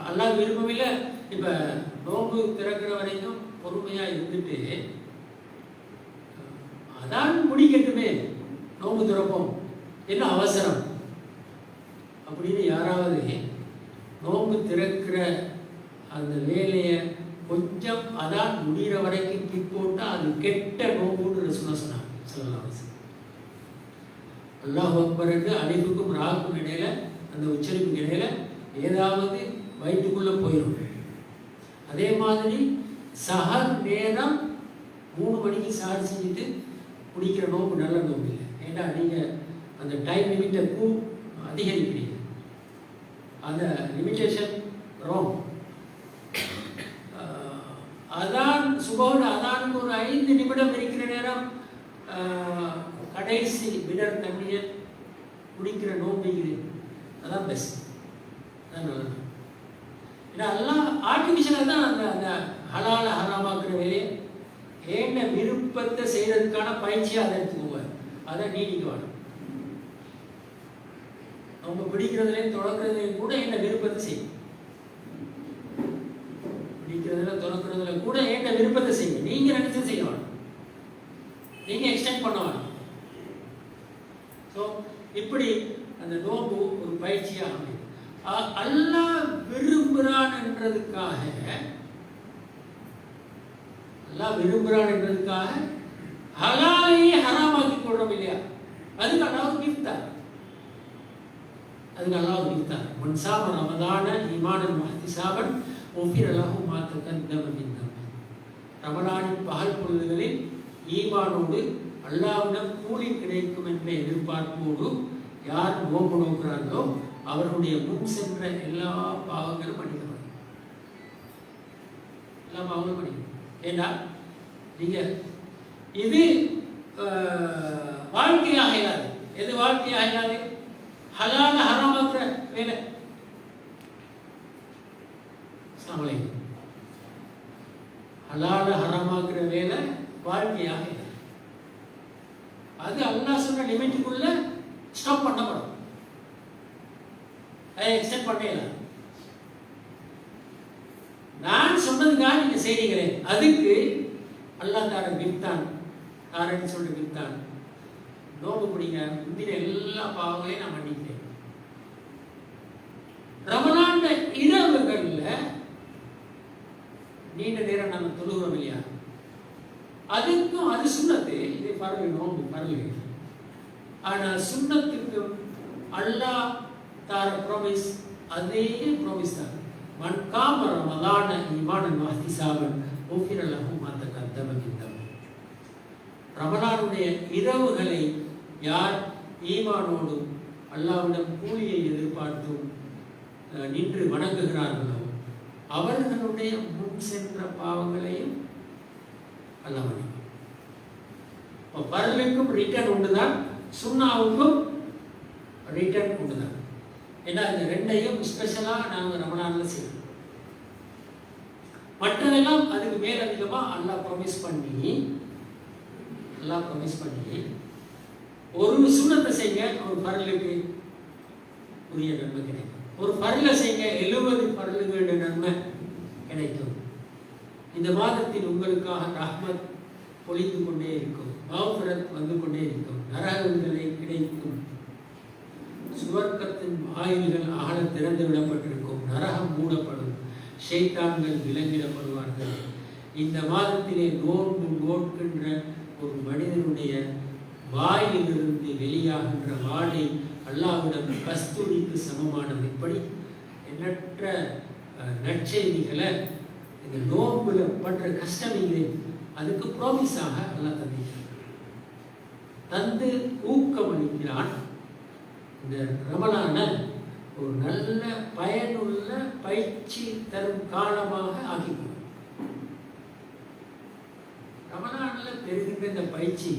அல்லாஹ் விரும்பவில்லை. இப்ப நோம்பு திறக்கிற வரைக்கும் பொறுமையா இருந்துட்டு அதான் முடிக்கட்டுமே நோம்பு திறப்போம், என்ன அவசரம் அப்படின்னு யாராவது நோம்பு திறக்கிற அந்த வேலையை கொஞ்சம் அதான் முடிகிற வரைக்கும் பிற்போட்டா அது கெட்ட நோம்புன்னு சொன்னாங்க. அல்லாஹ் அக்பருக்கு அலிஃபுக்கும் ராவுக்கும் இடையில, அந்த உச்சரிப்புக்கு இடையில ஏதாவது வயிற்றுக்குள்ள போயிடும். அதே மாதிரி சஹர் நேரம் 3 மணிக்கு சஹர் செஞ்சுட்டு குடிக்கிற நோம்பு நல்ல நோம்பு இல்லை. ஏன்னா நீங்க அந்த டைம் லிமிட்டை அதிகரிக்கிறீங்க. அந்த லிமிட்டேஷன் ராங். அதான் சுபோட அதானுக்கு ஒரு 5 நிமிடம் இருக்கிற நேரம் கடைசி விடர் தண்ணியை குடிக்கிற நோம்பிக்கிறேன், அதான் பெஸ்ட். அதான் நல்லது. ஏன்னா எல்லாம் ஆர்டிஃபிஷியலாக தான் அந்த அந்த ஹலால ஹராமாக்குற வேலையை ஏன்ன விருப்பத்தை செய்யறதுக்கான பயிற்சியை அதை எடுத்துக்கோங்க. அதை நீடிக்க வேணும். அவங்க பிடிக்கிறதுலையும் தொடக்கிறதுலையும் கூட என்ன விருப்பத்தை செய்யும். பிடிக்கிறதுல தொடக்கிறதுல கூட என்ன விருப்பத்தை செய்யும். நீங்க நினைச்சு செய்ய வேணும், நீங்க எக்ஸ்டெண்ட் பண்ண வேணும். ஸோ இப்படி அந்த நோம்பு ஒரு பயிற்சியாக அமையும். அல்லாஹ் விரும்புகிறான் என்றதுக்காக, அல்லாஹ் விரும்புகிறான் என்றதுக்காக ஹலாலையே ஹராமாக்கி கொள்றோம் இல்லையா? அதுக்கு அல்லாஹ் கிஃப்ட் தான். அதுக்கு அல்லாஹ் கிஃப்ட் தான். மன்சாம ரமதான ஈமானன் மஹ்திசாபன் ஒஃபிர் அல்லாஹு மா தகத்தம மின் தம்பி. ரமலானின் பகல் பொழுதுகளில் ஈமானோடு அல்லாஹ்விடம் கூலி கிடைக்கும் என்ற எதிர்பார்ப்போடு யார் நோம்பு நோக்கிறார்களோ அவர்களுடைய முன் சென்ற எல்லா பாவங்களும் மன்னிக்கப்படும். எல்லா பாவங்களும் மன்னிக்கப்படும். ஏண்டா நீங்க இது வாழ்க்கையாக இல்லாது. எது வாழ்க்கையாக இல்லாது? ஹலால ஹராமாக்குற வேலை. ஹலால ஹராமாக்குற வேலை வாழ்க்கையாக இல்லை. அது அல்லாஹ் சொன்ன லிமிட்டுக்குள்ள ஸ்டாப் பண்ணப்படும். அதை எக்ஸ்டெண்ட் பண்ணல. நான் சொன்னதுக்காக நீங்க செய்றீங்களே, அதுக்கு அல்லாஹ் தார கிஃப்தான், தாரன்னு சொல்ற கிஃப்தான். நோம்பு பிடிங்க, முந்தின எல்லா பாவங்களையும் நான் மன்னிக்கிறேன். ரமலான் இரவுகள்ல நீண்ட நேரம் நம்ம தொழுகிறோம் இல்லையா, அதுக்கும் அது சுண்ணத்து. இது பரவ நோம்பு பரவ. ஆனால் சுண்ணத்துக்கு அல்லாஹ் தார ப்ராமிஸ் அதே ப்ராமிஸ் தான். மன் காம ரமலான ஈமானன் வஹ்திசாபன் உஃபிர லஹு மா தகத்தம மின் தம்பி. ரமலானுடைய இரவுகளை யார் ஈமானோடும் அல்லாஹ்விடம் கூலியை எதிர்பார்த்தும் நின்று வணங்குகிறார்களோ அவர்களுடைய முன் சென்ற பாவங்களையும் அல்லாஹ் மன்னிப்பான். பரலுக்கும் ரிட்டர்ன் உண்டுதான், சுன்னாவுக்கும் ரிட்டர்ன் உண்டுதான். ஏன்னா இந்த ரெண்டையும் ஸ்பெஷலாக நாங்கள் ரமலானில் செய்யணும். மற்றதெல்லாம் அதுக்கு மேலதிகமாக அல்லாஹ் ப்ராமிஸ் பண்ணி ஒரு சுண்ணத்தை செய்ய ஒரு பரலுக்கு உரிய நன்மை கிடைக்கும். ஒரு பரலை செய்ய 70 பரலுகளுடைய நன்மை கிடைக்கும். இந்த மாதத்தில் உங்களுக்காக ரஹ்மத் பொழிந்து கொண்டே இருக்கும், மஃபிரத் வந்து கொண்டே இருக்கும், நரகங்களை கிடைக்கும், சுவர்க்கத்தின் வாயில்கள் ஆழ திறந்து விடப்பட்டிருக்கும், நரகம் மூடப்படும், ஷைத்தான்கள் விலங்கிடப்படுவார்கள். இந்த மாதத்திலே நோன்பு நோக்கின்ற ஒரு மனிதனுடைய வாயிலிருந்து வெளியாகின்ற வாடை அல்லாஹ்விடம் கஸ்தூரிக்கு சமமானது. இப்படி எண்ணற்ற நற்செய்திகளை இந்த நோன்புல பண்ற கஷ்டம் இல்லை, அதுக்கு ப்ராமிஸாக அல்லாஹ் தந்து ஊக்கமளிக்கிறான். இந்த ரமலான ஒரு நல்ல பயனுள்ள பயிற்சி தரும் காலமாக ஆக்கிக்கணும். ரமலானில் பெறுகின்ற இந்த பயிற்சி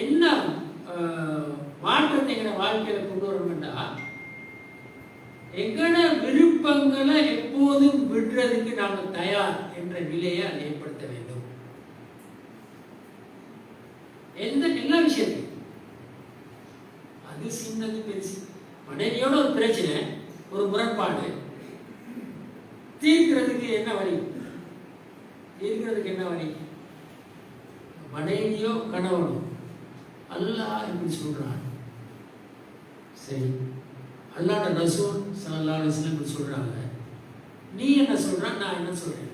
என்ன மாற்றத்தை எங்களை வாழ்க்கையில கொண்டு வரணும்னா, எங்கட விருப்பங்களை எப்போதும் விடுறதுக்கு நாங்கள் தயார் என்ற நிலையை அதை ஏற்படுத்த வேண்டும். எல்லா விஷயத்தையும், அது சின்னது பெருசு. மனைவியோட ஒரு பிரச்சனை, ஒரு முரண்பாடு, தீர்க்கிறதுக்கு என்ன வழி? மனைவியோ கணவனோ அல்லாஹ் இப்படி சொல்றான். சரி, அல்லாஹ்ட ரசூல் ஸல்லல்லாஹு அலைஹி வஸல்லம் இப்படி சொல்றாங்க, நீ என்ன சொல்ற, நான் என்ன சொல்றேன்,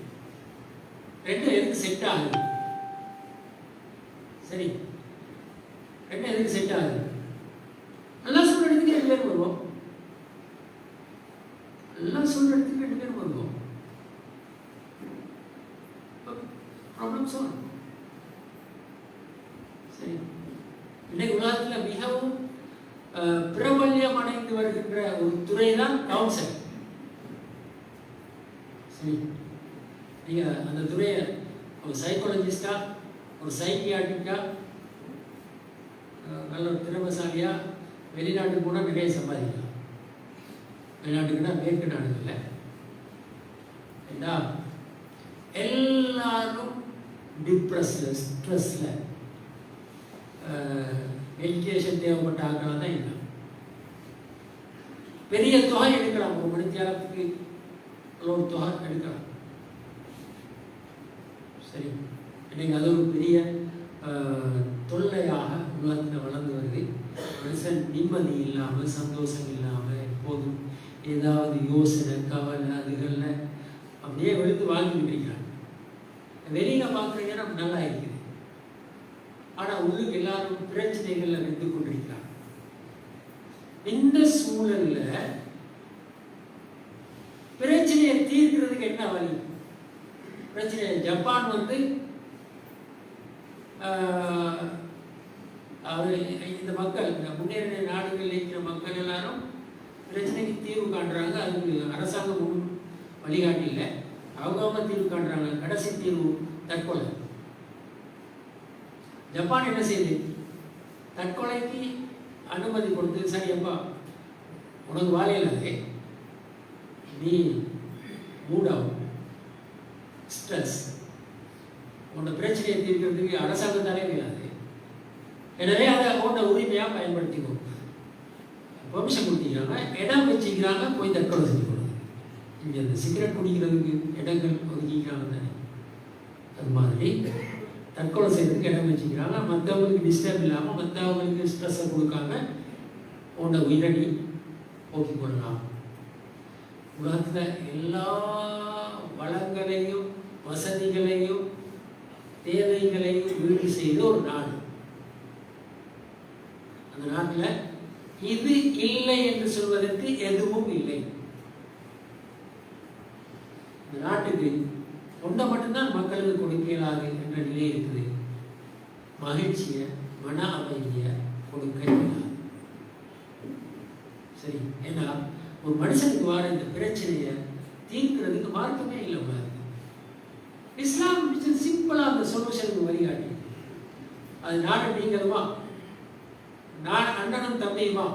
ரெண்டும் எதுக்கு செட் ஆகுது? சரி, ரெண்டும் எதுக்கு செட் ஆகுது? அல்லாஹ் சொல்ற இடத்துக்கு 2 பேர் வருவோம். அல்லாஹ் சொல்ற இடத்துக்கு 2 பேர் வருவோம். Problem solve. சரி, இன்னைக்கு உலகத்தில் மிகவும் பிரபல்யம் அடைந்து வருகின்ற ஒரு துறை தான் கவுன்சில். சரி, நீங்க அந்த துறையை ஒரு சைக்காலஜிஸ்டா, ஒரு சைக்கியாட்ரிக்கா, நல்ல ஒரு திறமைசாலியா வெளிநாட்டுக்கு போனால் நிறைய சம்பாதிக்கலாம். வெளிநாட்டுக்குன்னா மேற்கு நாடுகளில் ஏண்டா எல்லாரும் டிப்ரெஸ்ல, ஸ்ட்ரெஸ்ல, மெடிடேஷன் தேவைப்பட்ட ஆட்களாக தான் இல்லை. பெரிய தொகை எடுக்கலாம், ஒரு மணித்தியாலத்துக்கு ஒரு தொகை எடுக்கலாம். சரி, இன்னைக்கு அது ஒரு பெரிய தொல்லையாக உலகத்தில் வளர்ந்து வருது. மனுஷன் நிம்மதி இல்லாமல், சந்தோஷம் இல்லாமல், எப்போதும் ஏதாவது யோசனை, கவலை, அதுகளில் அப்படியே வெளுத்து வாழ்ந்துட்டு இருக்கிறாங்க. வெளியில பார்க்குறீங்க நம்ம நல்லா இருக்குது, ஆனால் உள்ளுக்கு எல்லாரும் பிரச்சனைகளில் வெந்து கொண்டிருக்கிறாங்க. இந்த சூழல்ல பிரச்சனையை தீர்க்கிறதுக்கு என்ன வழி? பிரச்சனை ஜப்பான் வந்து இந்த மக்கள், இந்த முன்னேறிய நாடுகளில் இருக்கிற மக்கள் எல்லாரும் பிரச்சனைக்கு தீர்வு காண்றாங்க. அதுக்கு அரசாங்கம் ஒன்றும் வழிகாட்டி இல்லை, அவங்க தீர்வு காண்றாங்க. கடைசி தீர்வு தற்கொலை. ஜப்பான் என்ன செய்யுது? தற்கொலைக்கு அனுமதி கொடுத்து, சரி அப்பா உனக்கு வாழையில நீ மூடாகும், ஸ்ட்ரெஸ். உன்னோட பிரச்சனையை தீர்க்கிறதுக்கு அரசாங்கத்தாலே முடியாது. எனவே அதை உன்னோட உரிமையாக பயன்படுத்திக்கணும். பெர்மிஷன் கொடுத்திக்கிறாங்க, இடம் வச்சுக்கிறாங்க, போய் தற்கொலை செஞ்சுக்கணும். இங்கே அந்த சிகரெட் குடிக்கிறதுக்கு இடங்கள் ஒதுக்கிக்கிறாங்க தானே, அது மாதிரி தற்கொலை செய்யறதுக்கு இடம் வச்சுக்கிறாங்க. மற்றவங்களுக்கு டிஸ்டர்ப் இல்லாமல், மற்றவங்களுக்கு ஸ்ட்ரெஸ்ஸை கொடுக்காம உன்னோட உயிரை நீ போக்கிக் கொள்ளலாம். உலகத்தில் எல்லா வளங்களையும் வசதிகளையும் தேவைகளையும் ஈடு செய்த ஒரு நாடு. அந்த நாட்டில் இது இல்லை என்று சொல்வதற்கு எதுவும் இல்லை. இந்த நாட்டுக்கு ஒன்றை மட்டும்தான் மக்களுக்கு கொடுக்க இயலாது என்ற நிலை இருக்குது. மகிழ்ச்சியை, மன அமைதியை கொடுக்க இயலாது. சரி, ஏன்னா ஒரு மனுஷனுக்கு வர இந்த பிரச்சனையை தீர்க்கிறதுக்கு மார்க்கமே இல்லை உலகத்துக்கு. இஸ்லாம் சிம்பிளாக அந்த சொல்யூஷனுக்கு வழிகாட்டி. அது நாடு நீங்களுமா, நான் அண்ணனும் தம்பியுமா,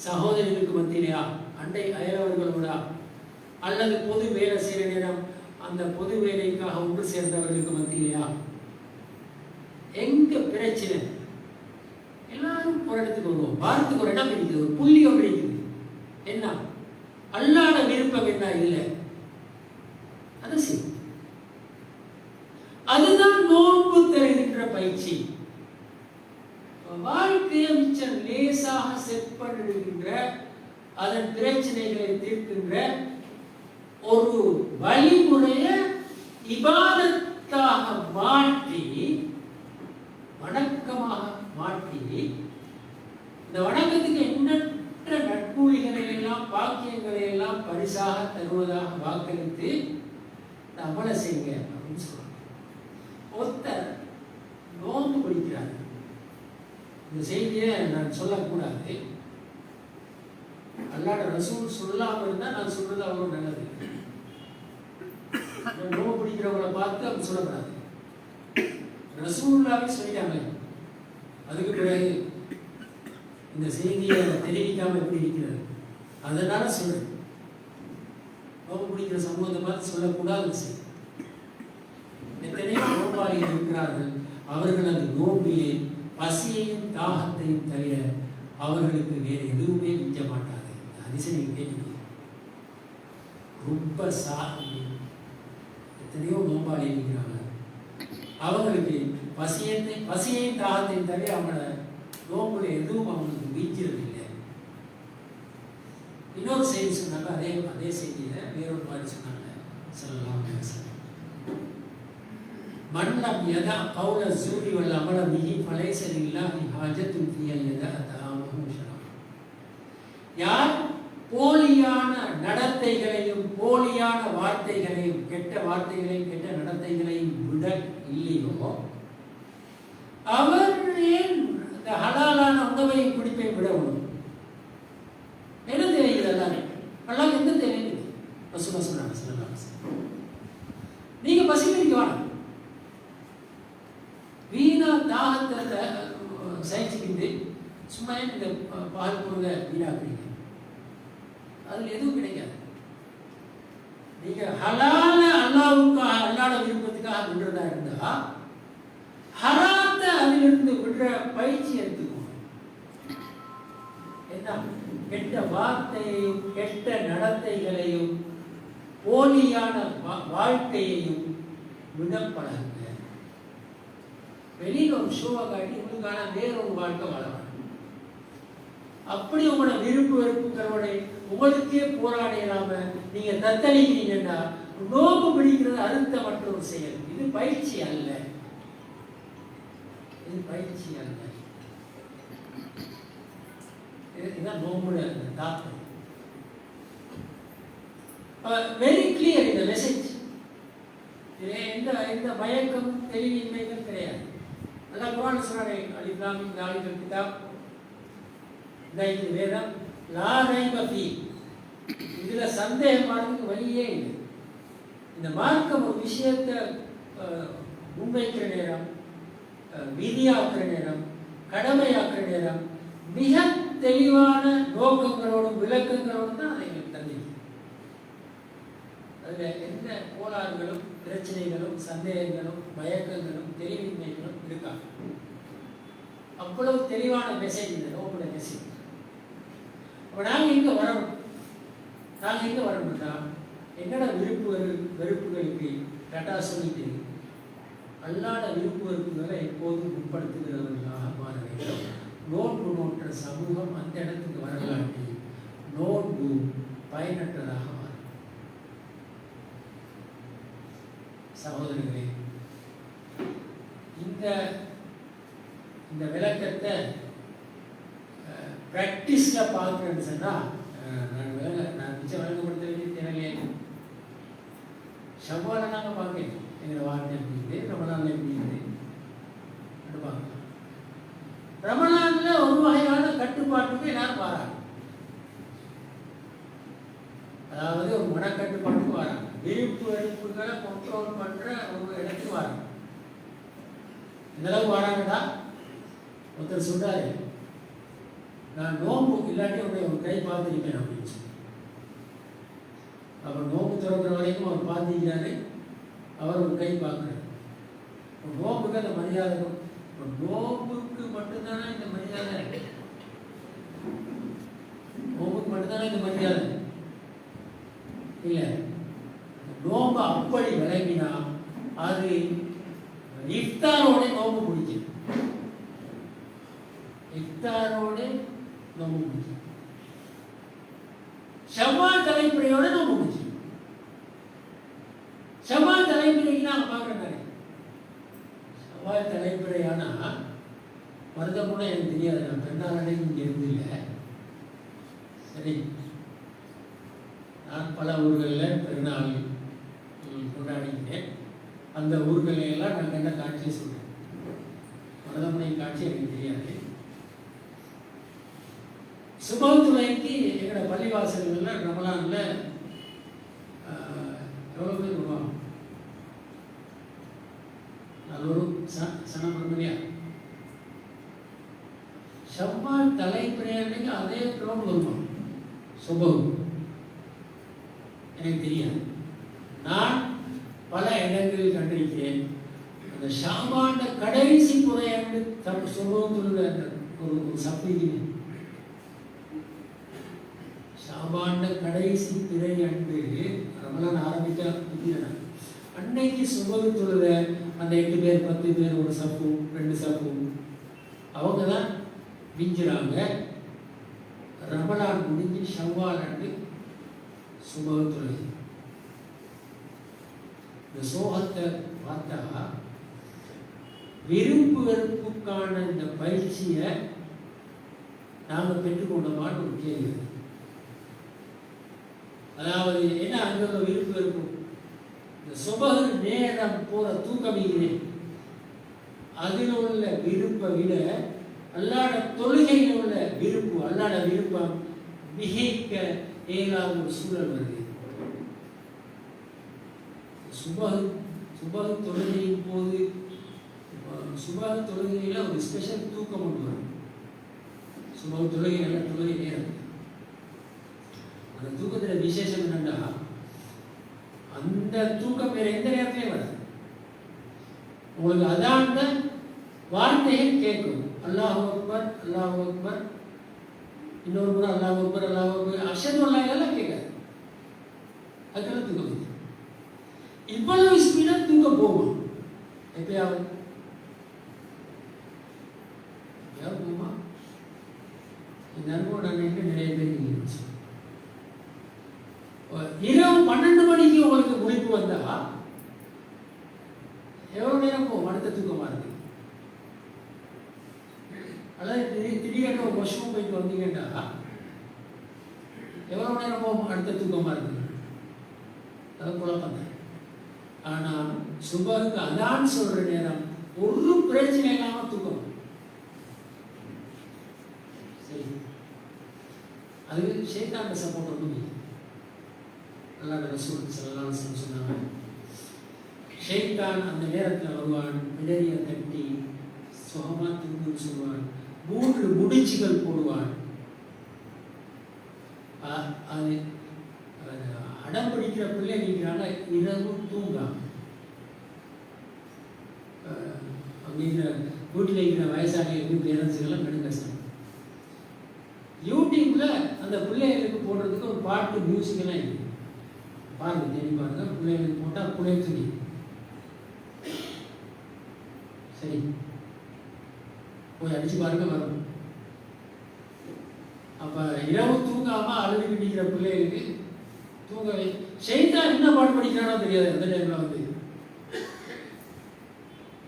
சகோதரிகளுக்கு மத்தியிலையா, அண்டை அயலவர்களோட, அல்லது பொது வேலை செய்கிற நேரம் அந்த பொது வேலைக்காக ஒன்று சேர்ந்தவர்களுக்கு மத்தியிலையா, எங்க பிரச்சனை எல்லாரும் ஒரு இடத்துக்கு வருவோம். வாரத்துக்கு ஒரு இடம் இருக்குது, ஒரு புள்ளி ஒன்று இருக்குது. என்ன அல்லாத விருப்பம் என்ன இல்லை, அதை செய்யும். அதுதான் நோன்பு தருகின்ற பயிற்சி. வாழ்க்கையை மிச்சம் லேசாக செட் பண்ணிடுகின்ற, அதன் பிரச்சனைகளை தீர்க்கின்ற ஒரு வழிமுறையை இபாதத்தாக மாற்றி, வணக்கமாக மாற்றி, இந்த வணக்கத்துக்கு எண்ணற்ற நட்புகளை எல்லாம் பாக்கியங்களை எல்லாம் பரிசாக தருவதாக வாக்களித்து அமல செய்யுங்க அப்படின்னு சொல்றாங்க. ஒருத்தர் நோன்பு பிடிக்கிறார். இந்த செய்தியை நான் சொல்லக்கூடாது, அல்லாஹ் ரசூல் சொல்லாமல் இருந்தால் நான் சொல்றது அவ்வளோ நல்லது. நோன்பு பிடிக்கிறவங்களை பார்த்து அப்படி சொல்லக்கூடாது. ரசூலுல்லாஹி சொல்லிட்டாங்க. அதுக்கு பிறகு இந்த செய்தியை தெரிவிக்காம எப்படி இருக்கிறது, அதனால சொல்றேன். நோன்பு பிடிக்கிற சமூகத்தை பார்த்து சொல்லக்கூடாது. எத்தனையோ நோம்பாளிகள் இருக்கிறார்கள். அவர்கள் அந்த நோம்பிலே பசியையும் தாகத்தையும் தவிர அவர்களுக்கு வேறு எதுவுமே மிஞ்ச மாட்டாங்க. அதிசயம் கேள்வி. ரொம்ப எத்தனையோ நோம்பாளி இருக்கிறாங்க. அவங்களுக்கு பசியையும் தாகத்தையும் தவிர அவங்கள நோம்புல எதுவும் அவங்களுக்கு மிஞ்சிறது இல்லை. இன்னொரு செய்தி சொன்னாங்க, அதே செய்தியில வேறொரு மாதிரி சொன்னாங்க. ஸல்லல்லாஹு அலைஹி வஸல்லம், மன்னம் யதா கௌல ஸூரி வல் அமல பிஹி ஃபலைஸ லில்லாஹி ஹாஜத்துன் ஃபீ யதா தஆமஹு ஷராப். யார் போலியான நடத்தைகளையும் போலியான வார்த்தைகளையும் கெட்ட வார்த்தைகளையும் கெட்ட நடத்தைகளையும் விட இல்லையோ, அவர் ஏன் இந்த ஹலாலான உணவை குடிப்பை விடவும்? என்ன தேவையில்லை, அல்லாஹ் எந்த தேவையில்லை. ரசூலுல்லாஹ் சொன்னாங்க ஸல்லல்லாஹு அலைஹி வஸல்லம், நீங்க பசிக்கிறீங்க வேணாம், வீணா தாகத்தை சகிச்சுக்கிட்டு சும்மா இந்த பால் பொருளை வீணாக்குறீங்க, அதுல எதுவும் கிடைக்காது. நீங்க ஹலால அல்லாஹ்வுக்காக அல்லாஹ்வோட விருப்பத்துக்காக விடுறதா இருந்தா ஹராத்த அதிலிருந்து விடுற பயிற்சி எடுத்துக்கணும். என்ன கெட்ட வார்த்தையையும் கெட்ட நடத்தைகளையும் போலியான வாழ்க்கையையும் விட பழகுங்க. வெளியில் ஒரு ஷோவை காட்டி உங்களுக்கான வேறொரு வாழ்க்கை வாழலாம். அப்படி உங்களோட விருப்பு வெறுப்புகளோட உங்களுக்கே போராடிடாம நீங்க தத்தளிக்கிறீங்கன்னா நோம்பு பிடிக்கிறது அழுத்தமற்ற ஒரு செயல். இது பயிற்சி அல்ல, இது பயிற்சி அல்ல. இதுதான் நோம்புல தாக்கம். வெரி கிளியர் இந்த மெசேஜ். எந்த மயக்கம் தெளிவின்மைகள் கிடையாது. அல்லாஹ் குர்ஆன் சொல்றானே, அலிஃப் லாம் மீம் ஸாலிகல் கிதாப், இது வேதம், லா ரைப ஃபீ, இதுல சந்தேகமானதுக்கு வழியே இல்லை. இந்த மார்க்கம் ஒரு விஷயத்தை முன்வைக்கிற நேரம், விதியாக்குற நேரம், கடமையாக்குற நேரம் மிக தெளிவான நோக்கங்களோடும் விளக்கங்களோடும் தான் அதை எங்களுக்கு தந்திருக்கு. அதில் எந்த கோளாறுகளும் பிரச்சனைகளும் சந்தேகங்களும் மயக்கங்களும் தெளிவின்மைகளும் இருக்காங்க. அவ்வளவு தெளிவான மெசேஜ் இந்த நோபுட மெசேஜ். அப்போ நாங்கள் இங்கே வரணும். நாங்கள் எங்கே வரணும்னா எங்களோட வெறுப்புகளுக்கு டட்டா சொல்லிட்டு அல்லாத விருப்பு வெறுப்புகளை எப்போதும் உட்படுத்துகிறவர்களாக மாற வேண்டும். நோன்பு நோற்ற சமூகம் அந்த இடத்துக்கு வரலாற்றி நோன்பு பயனற்றதாக மாறும். சகோதரர்களே, இந்த விளக்கத்தை ப்ராக்டிஸில் பார்க்குறேன்னு சொன்னால் நான் மிச்சம் விளக்கப்படுத்த வேண்டிய தேவையில்லை. ஷவ்வாலை நாங்கள் பார்க்கணும். எங்களை வாழ்க்கை எப்படி ரமலான்ல எப்படி பார்க்கலாம். ரமலான்ல ஒரு வகையான கட்டுப்பாட்டுக்கு எல்லாரும் வராங்க. அதாவது ஒரு மனக்கட்டுப்பாட்டுக்கு வராங்க. விருப்பு வெறுப்புகளை கண்ட்ரோல் பண்ற ஒரு இடத்துக்கு வராங்க. இந்த அளவுக்கு வராங்கடா. ஒருத்தர் சொல்றாரு, நான் நோம்பு இல்லாட்டி உடைய ஒரு கை பார்த்துருக்கேன் அப்படின்னு சொல்லி. அவர் நோம்பு திறக்கிற வரைக்கும் அவர் பார்த்துக்கிறாரு. அவர் ஒரு கை பார்க்குறாரு. நோம்புக்கு அந்த மரியாதை, நோம்புக்கு மட்டும்தானே இந்த மரியாதை, நோம்புக்கு மட்டும்தானே இந்த மரியாதை இல்லை. நோம்பு அப்படி விளங்கினா அது இஃப்தாரோட நோம்பு பிடிக்கும். இஃப்தாரோட நோம்பு பிடிக்கும். ஷவ்வால் தலைமுறையோட நோம்பு பிடிக்கும். ஷவ்வால் தலைமுறைக்கு நான் பார்க்குறேன். ஷவ்வால் தலைமுறையானா வருதம் கூட எனக்கு தெரியாது. நான் பெண்ணாலே இங்கே இருந்தில்லை. சரி, நான் பல ஊர்களில் பெருநாள் கொண்டாடிக்கிறேன். அந்த ஊர்களெல்லாம் நான் கண்ட காட்சியை சொல்கிறேன். வருதமுனை காட்சி எனக்கு தெரியாது. சுபத்துறைக்கு எங்களோட பள்ளிவாசல்களில் ரமலானில் எவ்வளோ பேர் வருவாங்க? நல்லொரு சனப்பிரமணியா. ஷவ்வால் தலைப்பிரையாண்டைக்கு அதே க்ரௌண்ட் வருவாங்க. சுபம் எனக்கு தெரியாது. நான் பல இடங்களில் கண்டிருக்கிறேன். அந்த ஷாபாண்ட கடைசி புறையாண்டு சுபத்துள்ள ஒரு சப்பிக்கு ஷாபாண்ட கடைசி பிறை அன்று ரமலான் ஆரம்பிக்க அன்னைக்கு சுபகு தொழுத அந்த 8 பேர் 10 பேர் ஒரு சப்பு 2 சப்பு அவங்க தான் மிஞ்சுறாங்க. ரமலான் முடிஞ்சு ஷவ்வால் அன்று சுபகு தொழுது. இந்த சோகத்தை பார்த்தா விருப்பு வெறுப்புக்கான இந்த பயிற்சியை நாங்கள் பெற்றுக்கொண்டோமான்னு ஒரு கேள்வி. அதாவது என்ன அங்கே விருப்பு வெறுப்பு, இந்த சுபகு நேரம் போற தூக்கமிக்கிறேன் அதில் உள்ள விருப்பை விட அல்லாட தொழுகையில் உள்ள விருப்பு, அல்லாட விருப்பம் மிகைக்க ஏதாவது ஒரு சூழல் வருது. சுபகு தொழுகையின் போது சுபகு தொழுகையில ஒரு ஸ்பெஷல் தூக்கம் ஒன்று வரும். சுபகு தொழுகை நல்ல தொழுகை நேரம். அந்த தூக்கத்தில் விசேஷம் என்னன்னா அந்த தூக்கம் வேற எந்த நேரத்திலையும் வராது. உங்களுக்கு அதாண்ட வார்த்தைகள் கேட்கும். அல்லாஹ் அக்பர் அல்லாஹ் அக்பர், இன்னொரு முறை அல்லாஹ் அக்பர் அல்லாஹ் அக்பர், அஷ்ஹது அல்லா இல்லாஹ் கேட்காது. அதுக்கெல்லாம் தூக்கம் வருது. இவ்வளவு ஸ்பீடாக தூக்கம் போகும். எப்பயாவது போகுமா? இந்த அனுபவம் நான் நிறைய பேர் இரவு 12 மணிக்கு உங்களுக்கு முழிப்பு வந்தா எவ்வளவு நேரம் போகும்? அடுத்த தூக்கமா இருக்கு. அதாவது திடீர்னு ஒரு வருஷமும் போயிட்டு வந்தீங்கன்னா எவ்வளவு நேரம் போகும்? அடுத்த தூக்கமா இருக்கு. அதை குழப்பம். ஆனா சுபகுக்கு அதான் சொல்ற நேரம் ஒரு பிரச்சனை இல்லாம தூக்கம். சரி, அது ஷைத்தான சப்போர்ட் ஒன்றும் அல்லாஹ் ரசூல் ஸல்லல்லாஹு அலைஹி வஸல்லம் சொன்னாங்க, ஷைத்தான் அந்த நேரத்தில் வருவான், பிடரிய தட்டி சுகமா தூங்குன்னு சொல்லுவான், 3 முடிச்சுகள் போடுவான். அது அடம்பிடிக்க இருக்கிற பிள்ளை இருக்கிறாங்க இரவு தூங்காம. அப்படிங்கிற வீட்டில் இருக்கிற வயசாளிகளுக்கு பேரண்ட்ஸுக்கெல்லாம் கடும் கஷ்டம். யூடியூப்ல அந்த பிள்ளைகளுக்கு போடுறதுக்கு ஒரு பாட்டு மியூசிக்கெல்லாம் இருக்கு. பாருங்க, தேடி பாருங்க. பிள்ளைகளுக்கு போட்டால் புள்ளை துணி. சரி, போய் அடிச்சு பாருங்க, வரும். அப்ப இரவு தூங்காம அழுது நிற்கிற பிள்ளைகளுக்கு தூங்கவே செய்தா என்ன பாட்டு படிக்கிறானோ தெரியாது. அந்த டைம்ல வந்து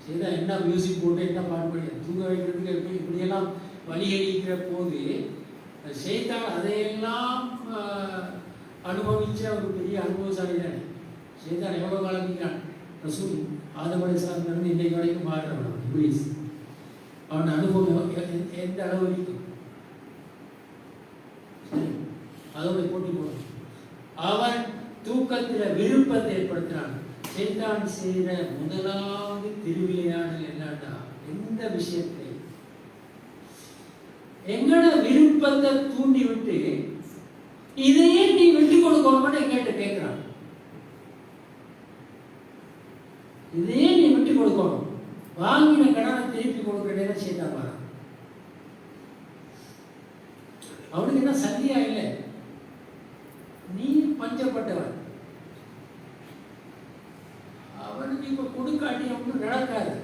செய்தா என்ன மியூசிக் போட்டு என்ன பாட்டு படிக்க தூங்க வைக்கிறதுக்கு எப்படி இப்படியெல்லாம் வழியளிக்கிற போது செய்தால் அதையெல்லாம் அனுபவிச்ச ஒரு பெரிய அனுபவசாலி தானே. செய்தான் எவ்வளவு காலம் இருக்கிறான். ரசூல் ஆதம் அலைஹிஸ்ஸலாமிலிருந்து இன்றைக்கு வரைக்கும் மாறுறவன் இப்லீஸ். அவன் அனுபவம் எந்த அளவு இருக்கும். அதோட போட்டி போடும். அவன் தூக்கத்தில் விருப்பத்தை ஏற்படுத்துறான். செய்தான் செய்கிற முதலாவது திருவிளையாடல் என்னன்னா, எந்த விஷயத்தை எங்கட விருப்பத்தை தூண்டி விட்டு இதையே நீ விட்டு கொடுக்கணும்னு எங்கிட்ட கேட்கிறான். இதையே நீ விட்டு கொடுக்கணும், வாங்கின கடனை திருப்பி கொடுக்கிற நேரம் செய்தான் வரான். அவனுக்கு என்ன சந்தியா இல்லை, நீ பஞ்சப்பட்டவன். அவனுக்கு இப்ப கொடுக்காட்டி ஒன்றும் நடக்காது.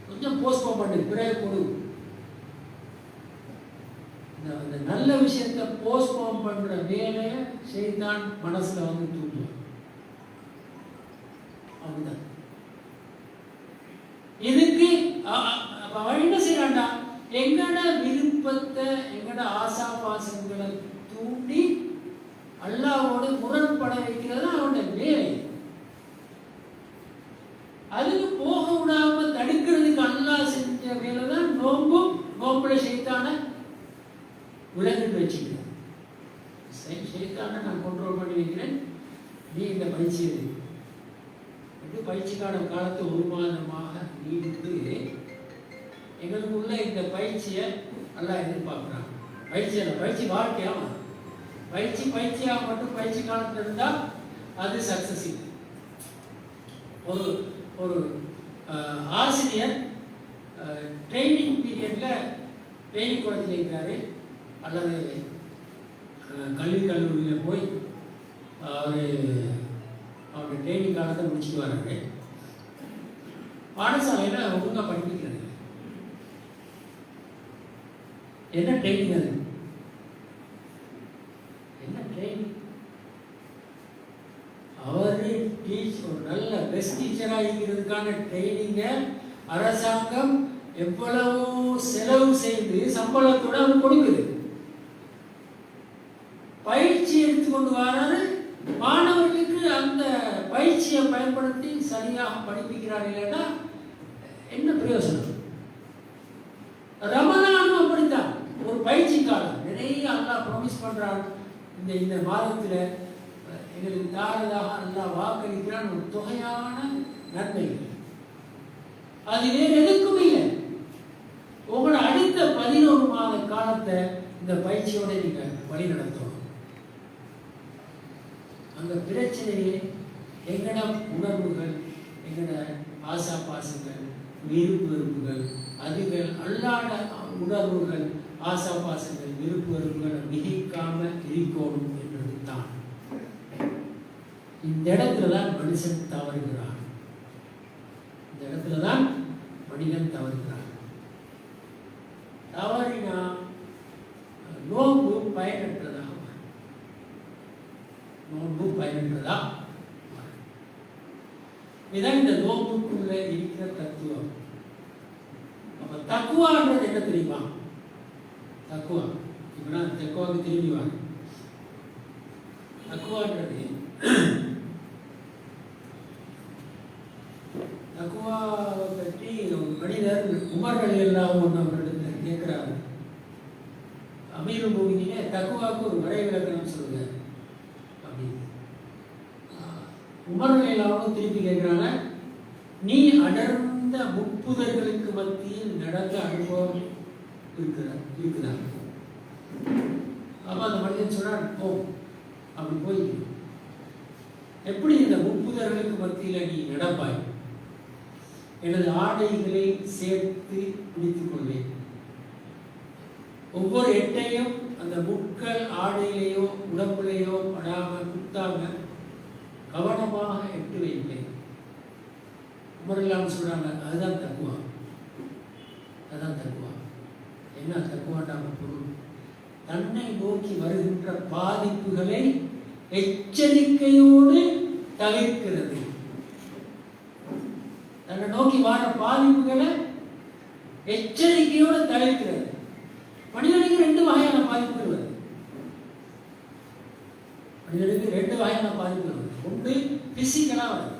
கொஞ்சம் போஸ்ட்போன் பண்ணு, பிறகு கொடு. அந்த நல்ல விஷயத்தை போஸ்ட்போன் பண்ற வேலையை செய்தான் மனசுல வந்து தூண்டுவான். அப்படிதான் இதுக்கு அவன் என்ன செய்யறான்டா, எங்கட விருப்பத்தை எங்கட ஆசா பாசங்களை தூண்டி அல்லாஹ்வோட முரண்பட வைக்கிறது அவனுடைய வேலை. அதுக்கு போக விடாம தடுக்கிறதுக்கு அல்லாஹ் செஞ்ச வேலை தான் நோம்பும். நோம்புல செய்தான விலங்கு வச்சுக்கிறேன். செய்தான நான் கண்ட்ரோல் பண்ணி வைக்கிறேன், நீ இந்த பயிற்சி பயிற்சிக்கான காலத்தை ஒரு மாதமாக நீடித்து எங்களுக்கு உள்ள இந்த பயிற்சியை நல்லா எதிர்பார்க்குறாங்க. பயிற்சி வாழ்க்கையாக பயிற்சியாக மட்டும் பயிற்சி காலத்தில் இருந்தால் அது சக்சஸ். ஒரு ஆசிரியர் ட்ரைனிங் பீரியட்ல ட்ரைனிங் குறைச்சி இருக்கிறாரு அல்லது கல்லூரியில் போய் அவருடைய ட்ரைனிங் காலத்தை முடிச்சுட்டு வராங்க. பாடசாலையில் ஒழுங்காக படிப்பிக்கிறது. என்ன ட்ரைனிங் அது? என்ன ட்ரைனிங்? அவரு ஒரு நல்ல பெஸ்ட் டீச்சராக இருக்கிறதுக்கான ட்ரைனிங்க அரசாங்கம் எவ்வளவு செலவு செய்து சம்பளத்தோட அவர் கொடுக்குது. பயிற்சி எடுத்துக்கொண்டு வராரு, மாணவர்களுக்கு அந்த பயிற்சியை பயன்படுத்தி சரியாக படிப்பிக்கிறார். இல்லைன்னா என்ன பிரயோசனம்? ரமலானும் அப்படித்தான் ஒரு பயிற்சி காலம். நிறைய அல்லாஹ் ப்ராமிஸ் பண்றான். இந்த மாதத்துல எங்களுக்கு தாரதாக அல்லாஹ் வாக்களிக்கிறான் ஒரு தொகையான நன்மைகள். அது வேறு எதுக்கும் இல்லை. உங்களோட அடுத்த 11 மாத காலத்தை இந்த பயிற்சியோட நீங்க வழி நடத்தணும். அந்த பிரச்சனையே எங்கட உணர்வுகள், எங்கட ஆசா பாசங்கள், விருப்பு வெறுப்புகள், அதுகள் அல்லாத உணர்வுகள், ஆசா பாசங்கள், விருப்பு வெறுப்புகளை மிகைக்காம இருக்கணும் என்றது தான். இந்த இடத்துல தான் மனுஷன் தவறுகிறான். இந்த இடத்துல தான் மனிதன் தவறுகிறான். தவறினா நோன்பு பயனற்றதா? நோன்பு பயனற்றதா? இதான் இந்த நோன்புக்குள்ள இருக்கிற தத்துவம். அப்ப தக்குவான்றது என்ன தெரியுமா? தக்குவா இப்ப நான் தக்குவாக்கு திரும்பி வாங்க. தக்குவான்றது தக்குவாவை பற்றி ஒரு மனிதர் உமர் ரலியல்லாஹு அன்ஹு அவர்களிடத்தில் கேட்கிறார். அமீருல் முஃமினீனே, தக்குவாக்கு ஒரு வரை விளக்கணம் சொல்லுங்க அப்படின்னு. உமர் ரலியல்லாஹு திருப்பி கேட்கிறாங்க, நீ அடர்ந்த முட்புதர்களுக்கு மத்தியில் நடந்த அனுபவம் இருக்குதா? அப்ப அந்த மனிதன் சொல்றான், போ. அப்படி போய் எப்படி இந்த முப்புதர்களுக்கு மத்தியில் நீ நடப்பாய்? எனது ஆடைகளை சேர்த்து பிடித்துக் கொள்வேன். ஒவ்வொரு எட்டையும் அந்த முட்கள் ஆடையிலேயோ உடம்புலையோ படாம குத்தாம கவனமாக எட்டு வைப்பேன். உமரெல்லாம் சொல்றாங்க, அதுதான் தக்குவா. அதுதான் தக்குவா. என்ன தக்குவாட்டான பொருள்? தன்னை நோக்கி வருகின்ற பாதிப்புகளை எச்சரிக்கையோடு தவிர்க்கிறது. தன்னை நோக்கி வர பாதிப்புகளை எச்சரிக்கையோடு தவிர்க்கிறது. மனிதனுக்கு 2 வகையான பாதிப்புகள் வருது. மனிதனுக்கு 2 வகையான பாதிப்புகள் வருது. ஒன்று பிசிக்கலா வருது.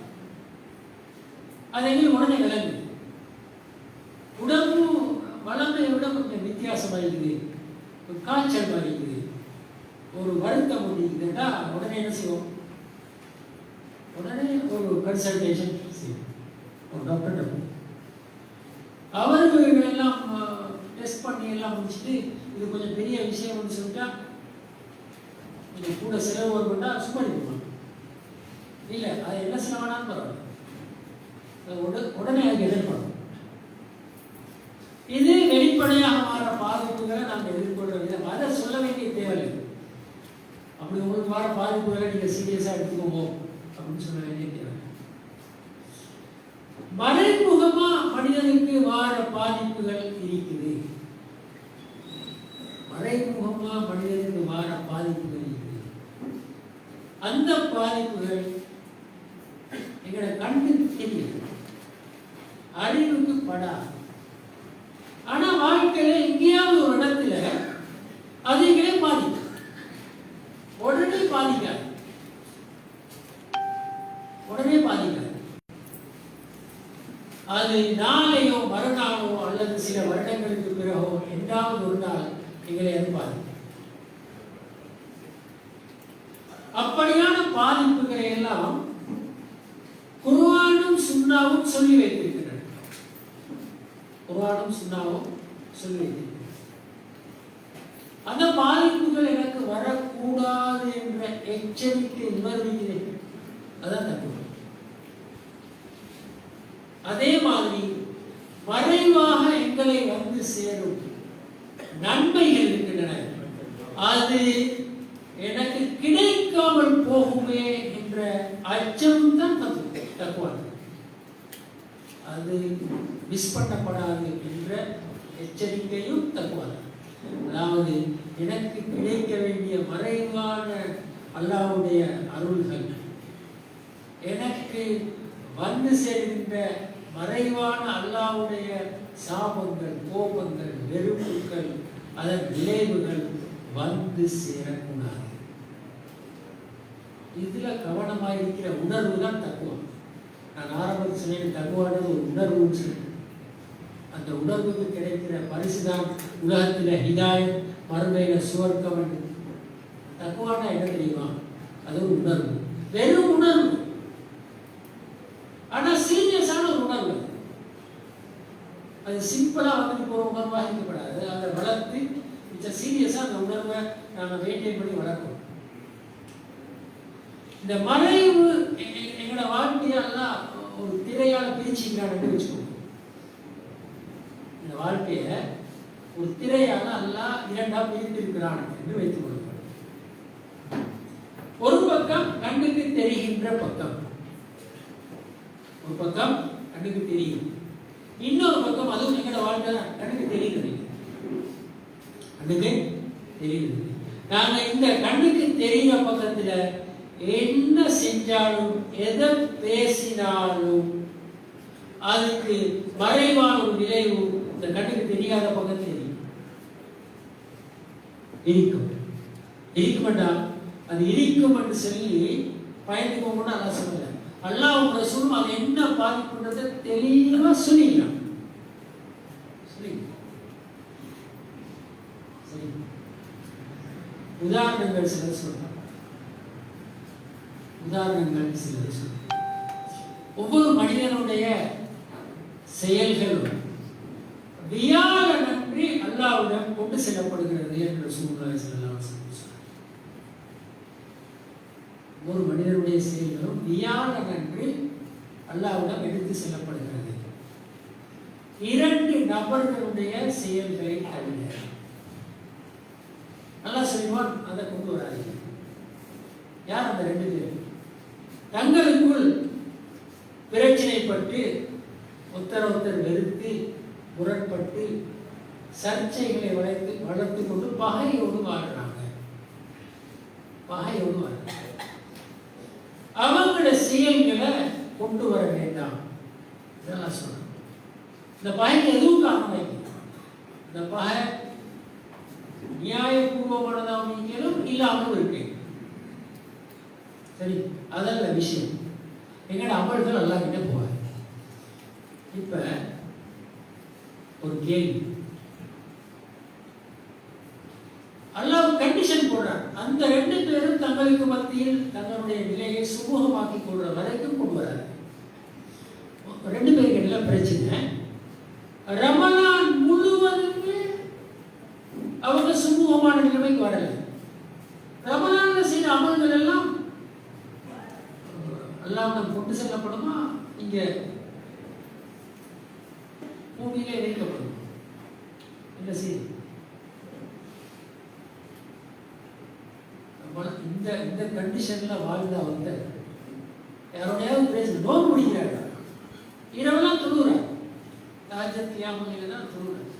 அது எங்களுக்கு உடனே விளங்குது. உடம்பு வளமையை விட கொஞ்சம் வித்தியாசமாக இருக்குது. காய்ச்சல் இருக்குது, ஒரு வருத்தம் இருக்குதுன்னா உடனே என்ன செய்வோம்? உடனே ஒரு கன்சல்டேஷன் செய்வோம். ஒரு டாக்டர் அவர்கள் எல்லாம் டெஸ்ட் பண்ணி எல்லாம் முடிச்சுட்டு இது கொஞ்சம் பெரிய விஷயம்னு சொல்லிட்டா கொஞ்சம் கூட செலவு வரும்னா சும்மா இருப்பாங்க. இல்லை, அது என்ன செலவானாலும் பரவாயில்ல, உடனே அதுக்கு எதிர்பார்க்கணும். இது வெளிப்படையாக மாற பாதிப்புகளை நாங்கள் எதிர்கொள்ள விதம். அதை சொல்ல வேண்டிய தேவையில்லை. அப்படி உங்களுக்கு வர பாதிப்புகளை நீங்கள் சீரியஸாக எடுத்துக்கோங்க அப்படின்னு சொல்ல வேண்டிய தேவை. மறைமுகமா மனிதனுக்கு வார பாதிப்புகள் இருக்குது. மறைமுகமா மனிதனுக்கு வார பாதிப்புகள் இருக்குது. அந்த பாதிப்புகள் எங்களை கண்ணுக்கு தெரியும், அறிவுக்கு படாது. ஆனா வாழ்க்கையில எங்கேயாவது ஒரு இடத்துல அது எங்களை பாதிக்கும். உடனே பாதிக்காது, உடனே பாதிக்காது. அது நாளையோ மறுநாளோ அல்லது சில வருடங்களுக்கு பிறகோ என்றாவது ஒரு நாள் எங்களை அது பாதிக்கும். அப்படியான பாதிப்புகளை எல்லாம் குர்ஆனும் சுன்னாவும் சொல்லி வைத்திருக்கின்றன. குர்ஆனும் சுன்னாவும் சொல்லி வைத்திருக்கிறது. அந்த பாதிப்புகள் எனக்கு வரக்கூடாது என்ற எச்சரிக்கை உணர்வுகிறேன். அதான் தப்பு. அதே மாதிரி மறைவாக எங்களை வந்து சேரும் நன்மைகள் இருக்கின்றன. அது எனக்கு கிடைக்காமல் போகுமே என்ற அச்சம் தான் தக்குவா. அது மிஸ் பண்ணப்படாது என்ற எச்சரிக்கையும் தக்குவா. அதாவது எனக்கு கிடைக்க வேண்டிய மறைவான அல்லாஹ்வுடைய அருள்கள், எனக்கு வந்து சேர்கின்ற மறைவான அல்லாஹ்வுடைய சாபங்கள், கோபங்கள், வெறுப்புகள், அதன் விளைவுகள் வந்து சேரக்கூடாது. இதுல கவனமாக இருக்கிற உணர்வு தான் தக்குவா. நான் ஆரம்பத்தில் சொன்னேன், தக்குவானது ஒரு உணர்வுன்னு சொன்னேன். அந்த உணர்வுக்கு கிடைக்கிற பரிசுதான் உலகத்தில் ஹிதாயத், மறுமையில சுவர்க்கம். தக்குவானா என்ன தெரியுமா? அது ஒரு உணர்வு, வெறும் உணர்வு. ஆனா சீரியஸான ஒரு உணர்வு. அது சிம்பிளா வந்துட்டு போற உணர்வாக இருக்கப்படாது. அதை வளர்த்து சீரியஸா அந்த உணர்வை நாம மெயின்டைன் பண்ணி வளர்க்கணும். இந்த மறைவு எங்களோட வாழ்க்கையெல்லாம் ஒரு திரையால பிரிச்சுக்கிறான்னு வச்சுக்கோங்க. இந்த வாழ்க்கைய ஒரு திரையால அல்லாஹ் 2ஆ பிரித்திருக்கிறான் என்று வைத்துக் கொள்ளுங்கள். ஒரு பக்கம் கண்ணுக்கு தெரிகின்ற பக்கம், ஒரு பக்கம் கண்ணுக்கு தெரியும். இன்னொரு பக்கம் அதுவும் எங்களோட வாழ்க்கை கண்ணுக்கு தெரிகிறது. கண்ணுக்கு தெரிகிறது. நாங்க இந்த கண்ணுக்கு தெரிகிற பக்கத்துல என்ன செஞ்சாலும் எதை பேசினாலும் அதுக்கு மறைவான ஒரு விளைவு இந்த கண்ணுக்கு தெரியாத பக்கத்தில் இருக்கும். இருக்கும் என்றால் அது இருக்கும் என்று சொல்லி பயந்துக்கோங்கன்னு அல்லாஹ் சொல்லல. அல்லாஹ் ரசூலும் அது என்ன பாதிப்புன்றதை தெளிவா சொல்லிடலாம். உதாரணங்கள் சிலர் சொல்றாங்க. ஒவ்வொரு மனிதனுடைய செயல்களும் வியாழனன்றி அல்லாஹ்விடம் கொண்டு செல்லப்படுகிறது என்று ரசூலுல்லாஹி ஸல்லல்லாஹு அலைஹி வஸல்லம். ஒரு மனிதனுடைய செயல்களும் வியாழன் அன்று அல்லாஹ்விடம் எடுத்து செல்லப்படுகிறது. 2 நபர்களுடைய செயல்களை தவிர அல்லாஹ் சொல்வான், அதை கொண்டு வராது. யார் அந்த 2 பேர்? தங்களுக்குள் பிரச்சனைப்பட்டு ஒருத்தர் வெறுத்து முரண்பட்டு சர்ச்சைகளை வளர்த்து கொண்டு பகையோடு வாழ்றாங்க. அவங்களோட செயல்களை கொண்டு வர வேண்டாம். இதெல்லாம் சொல்றேன். இந்த பகைக்கு எதுவும் காரணம், இந்த பகை நியாயபூர்வமானதாகவும் இல்லாமல் இருக்கு. சரி, அதல்ல விஷயம். எங்கட அமல்கள் எல்லாம் கிட்ட போவாங்க. இப்ப ஒரு கேள்வி, அல்லாஹ் கண்டிஷன் போடுறார். அந்த 2 பேரும் தங்களுக்கு மத்தியில் தங்களுடைய நிலையை சுமூகமாக்கி கொள்ற வரைக்கும் கொண்டு வராது. 2 பேருக்கு என்ன பிரச்சனை? ரமலான் முழுவதுமே அவங்க சுமூகமான நிலைமைக்கு வரல. ரமலான்ல செய்த அமல்கள் எல்லாம் அல்லாஹ்விடம் கொண்டு செல்லப்படுமா, இங்க பூமியிலே வைக்கப்படும்? என்ன செய்யுது? இந்த கண்டிஷன்ல வாழ்ந்த அவங்க யாரோடையாவது பேச நோய் முடிக்கிறாங்க, இரவெல்லாம் தொழுகிறாங்க, தாஜத் கியாமுல்லைல தான் தொழுகிறாங்க,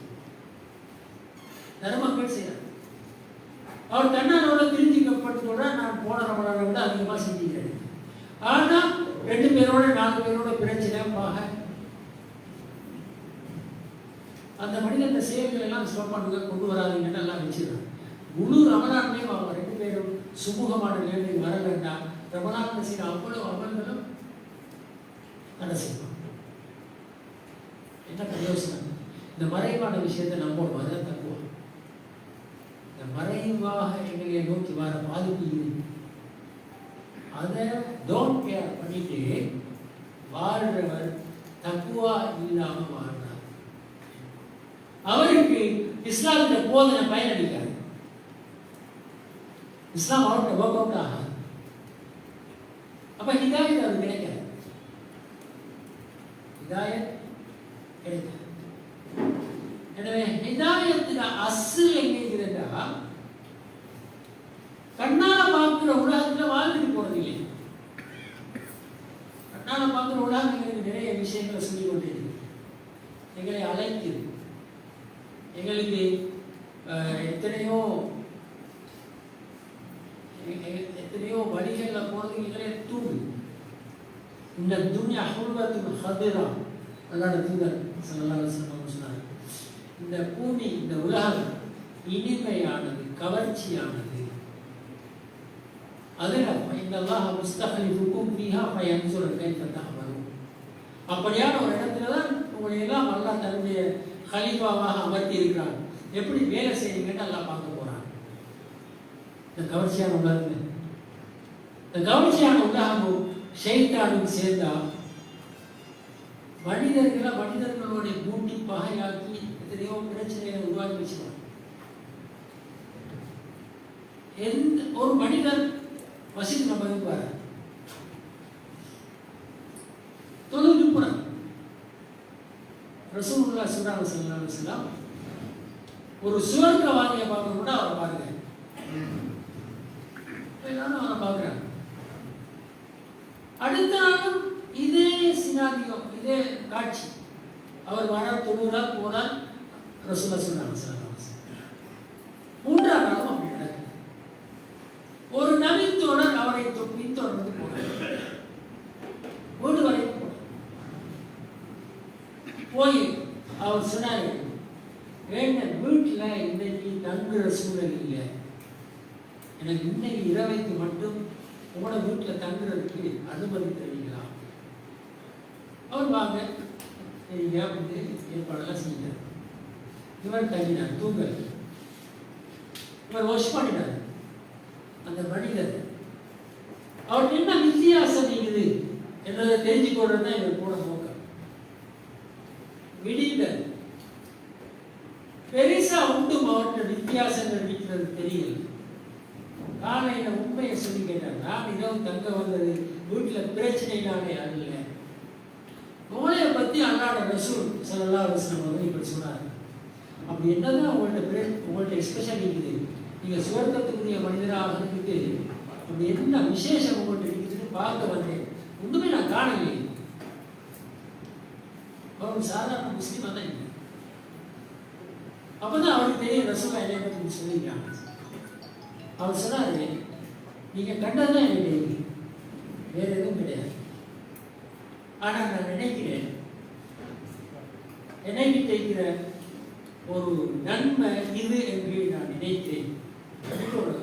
தர்மங்கள் செய்யறாங்க. அவர் தன்னாலோட திருப்திக்கப்பட்டு கூட நான் போன ரமலானை விட அதிகமாக செஞ்சுக்கிறேன். ஆனால் 2 பேரோட 4 பேரோட பிரச்சனை பாக அந்த மனிதன் இந்த செயல்கள் எல்லாம் ஸ்டாப் பண்ணுங்க, கொண்டு வராதீங்கன்னு எல்லாம் வச்சிருக்காங்க. முழு ரமலான்லேயும் அவங்க 2 பேரும் சுமூகமான நிலைமை வர வேண்டாம். ரமலான் செய்த அவ்வளவு அமல்களும் தடை செய்வாங்க. என்ன பிரயோசனம்? இந்த மறைவான விஷயத்தை நம்மோட வர தக்குவோம். இந்த மறைவாக எங்களை நோக்கி வர பாதிப்பு இருக்கு. அதை டோன்ட் கேர் பண்ணிட்டு வாழ்றவர் தக்குவா இல்லாம வாழ்றார். அவருக்கு இஸ்லாமிய போதனை பயனளிக்காது. இஸ்லாம் அவர்கிட்ட ஒர்க் அவுட் ஆகாது. அப்ப ஹிதாயத் அது கிடைக்காது. ஹிதாயத் கிடைக்காது. எனவே ஹிதாயத்துக்கு அஸ்ல் எங்கேங்கிறதா கண்ணால பார்க்கிற உலகத்துல வாழ்ந்துட்டு போறது இல்லை. கண்ணால பார்க்கிற உலகம் எங்களுக்கு நிறைய விஷயங்களை சொல்லி கொண்டே இருக்கு. எங்களை அழைக்குது. எங்களுக்கு எத்தனையோ வழிகளில் போறது எங்களை தூண்டு. இந்த துன்யா ஹுல்வத்துல் ஹதிரா, அல்லாஹ் தூதர் ஸல்லல்லாஹு அலைஹி வஸல்லம் சொன்னார், இந்த பூமி, இந்த உலகம் இனிமையானது, கவர்ச்சியானது. அதில் இந்த அல்லாஹ் முஸ்தஹலிஃபுக்கும் ஃபீஹா ஃபயன்சுர கைஃப தஅமலூன். அப்படியான ஒரு இடத்துல தான் உங்களை எல்லாம் அல்லாஹ் தன்னுடைய கலீஃபாவாக அமர்த்தி இருக்கிறான். எப்படி வேலை செய்யுங்கன்னு எல்லாம் பார்க்க போறான். இந்த கவர்ச்சியான உலகம், இந்த கவர்ச்சியான உலகமும் ஷைத்தானும் சேர்ந்தா மனிதர்களுடைய பூட்டி பகையாக்கி எத்தனையோ பிரச்சனைகளை உருவாக்கி வச்சுருவாங்க. ஒரு மனிதன் மசீத் நம்ம இருப்பார், தொழுது போறார். ரசூலுல்லாஹி ஸல்லல்லாஹு அலைஹி வஸல்லம் ஒரு சுவர்க்கவாதியை பார்க்க கூட அவரை பாருங்க, எல்லாரும் அவரை பார்க்குறாங்க. அடுத்த நாளும் இதே சினாரியோ, இதே காட்சி. அவர் வர தொழுகிறார், போறார். ரசூலுல்லாஹி ஸல்லல்லாஹு அலைஹி வஸல்லம் 3ஆம் நாளும் அப்படி நடக்குது. ஒரு நபித்தோழர் அவரை பின்தொடர்ந்து போனார். வீடு வரைக்கும் போய் அவர் சொன்னார், வேண்ட வீட்டில் இன்னைக்கு தங்குற சூழல் இல்லை, எனக்கு இன்னைக்கு இரவைக்கு மட்டும் உங்களோட வீட்டில் தங்குறதுக்கு அனுமதி தருவீங்களா? அவர் வாங்க சரிங்க வந்து ஏற்பாடெல்லாம் செய்கிறார். இவர் தங்கினார், தூங்கல். இவர் வாஷ் பண்ணினார். அந்த மனிதர் அவருக்கு என்ன வித்தியாசம் இருக்குது என்றதை தெரிஞ்சுக்கொள்றது தான் இவர் போன நோக்கம். விடிந்த பெரிசா உண்டு அவர்கிட்ட வித்தியாசங்கள் இருக்கிறது தெரியல. காலையில் உண்மையை சொல்லி கேட்டார். நான் இரவு தங்க வந்தது வீட்டில் பிரச்சனைனாலே அல்ல. நோயை பற்றி அல்லாஹ் ரசூல் ஸல்லல்லாஹு அலைஹி வஸல்லம் அவர்கள் இப்படி சொன்னார். அப்படி என்னதான் உங்கள்கிட்ட ஸ்பெஷல் இருக்குது, நீங்கள் சுவர்க்கத்துக்குரிய மனிதராக இருக்குது, அப்படி என்ன விசேஷம் உங்கள்கிட்ட இருக்குதுன்னு பார்க்க வந்தேன். ஒன்றுமே நான் காணலையே. அவர் சாதாரண முஸ்லீமாக தான் இல்லை. அப்போதான் அவருக்கு தெரியும் ரசூலா என்னை பற்றி சொல்லியிருக்காங்க. அவர் சொன்னாரு, நீங்கள் கண்டதுதான் என்னுடைய வேற எதுவும் கிடையாது. ஆனால் நான் நினைக்கிறேன் என்னைக்கிட்ட இருக்கிற ஒரு நன்மை இது என்று நான் நினைக்கிறேன்.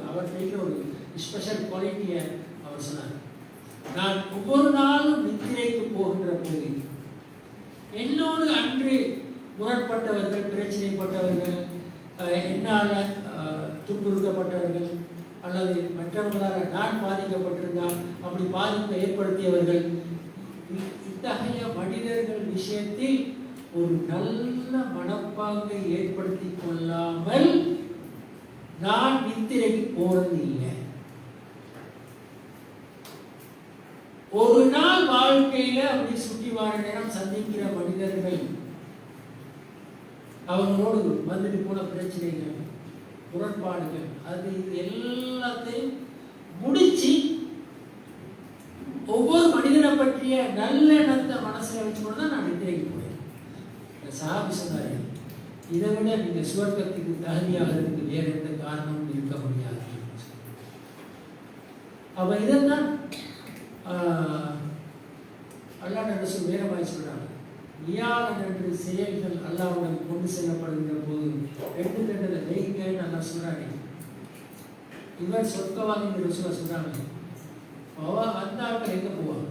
அவர் இருக்கிற ஒரு ஸ்பெஷல் குவாலிட்டியை அவர் சொன்னார். நான் ஒவ்வொரு நாளும் நித்திரைக்கு போகின்ற போது என்னோடு அன்று முரண்பட்டவர்கள், பிரச்சனைப்பட்டவர்கள், என்னால் துன்புறுத்தப்பட்டவர்கள் அல்லது மற்றவர்களால் நான் பாதிக்கப்பட்டிருந்தால் அப்படி பாதிப்பை ஏற்படுத்தியவர்கள், இத்தகைய மனிதர்கள் விஷயத்தில் ஒரு நல்ல மனப்பாங்கை ஏற்படுத்தி கொள்ளாமல் நான் நித்திரைக்கு போறது இல்லை. ஒரு நாள் வாழ்க்கையில அப்படி சுற்றி வார நேரம் சந்திக்கிற மனிதர்கள், அவங்களோடு வந்துட்டு போன பிரச்சனைகள், முரண்பாடுகள், அது இது எல்லாத்தையும் முடிச்சு ஒவ்வொரு மனிதனை பற்றிய நல்லெண்ணத்தை மனசில் வச்சுக்கொண்டு தான் நான் நித்திரைக்கு போறேன். சாபி சொன்னாரு, இதை விட நீங்க சுவர்க்கத்துக்கு தகுதியாகிறதுக்கு வேற எந்த காரணமும் இருக்க முடியாது. அப்ப இதைத்தான் அல்லாஹ் ரசூல் வேறமாய் சொல்றாங்க. வியாழன் என்று செயல்கள் அல்லாஹ்வுடன் கொண்டு செல்லப்படுகின்ற போது ரெண்டு கண்டதை வைங்கன்னு அல்லாஹ் சொல்றாங்க. இவர் சொர்க்கவாதி ரசூலா சொல்றாங்க. அந்த ஆட்கள் எங்க போவாங்க?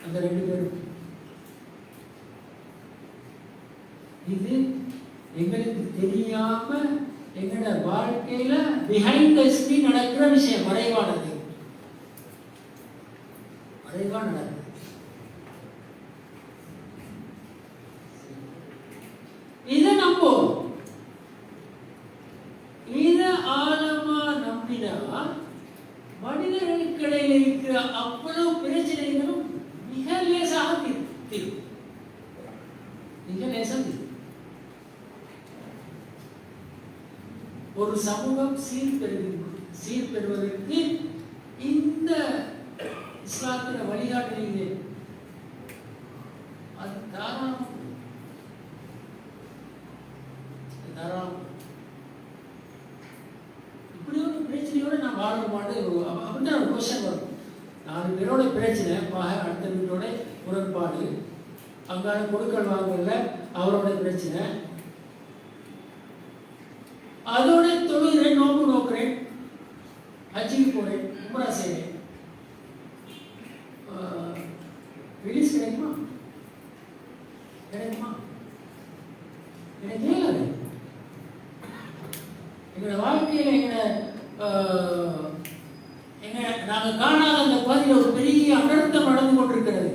அந்த ரெண்டு பேரும் இது எங்களுக்கு தெரியாம எங்களோட வாழ்க்கையில பிஹைண்ட் த ஸ்கிரீன் நடக்கிற விஷயம், மறைவானது, மறைவா நடக்குது. இதை நம்புவோம். இதை ஆழமா நம்பினா மனிதர்களுக்கு இடையில இருக்கிற அவ்வளவு பிரச்சனைகளும் மிக லேசாக தீரும். மிக லேசாக ஒரு சமூகம் சீர்பெறுவதற்கு இந்த இஸ்லாத்தின வழிகாட்டுகிறது. அது தாராளம் இப்படி ஒரு பிரச்சனையோட நான் வாழ மாட்டேன் அப்படின்ற ஒரு கொஸ்டின் வரும். 4 பேரோட பிரச்சனை, அடுத்த வீட்டோட முரண்பாடு, அங்கான கொடுக்கல் வாங்கல அவரோட பிரச்சனை, அதோட தொழுகிறேன், நோம்பு நோக்கிறேன், ஹஜ்ஜுக்கு போறேன், உம்ரா செய்றேன், ரிலீஸ் கிடைக்குமா? கிடைக்குமா? கிடைக்கவே. எங்களோட வாழ்க்கையில் நாங்கள் காணாத அந்த பகுதியில் ஒரு பெரிய அனர்த்தம் நடந்து கொண்டிருக்கிறது.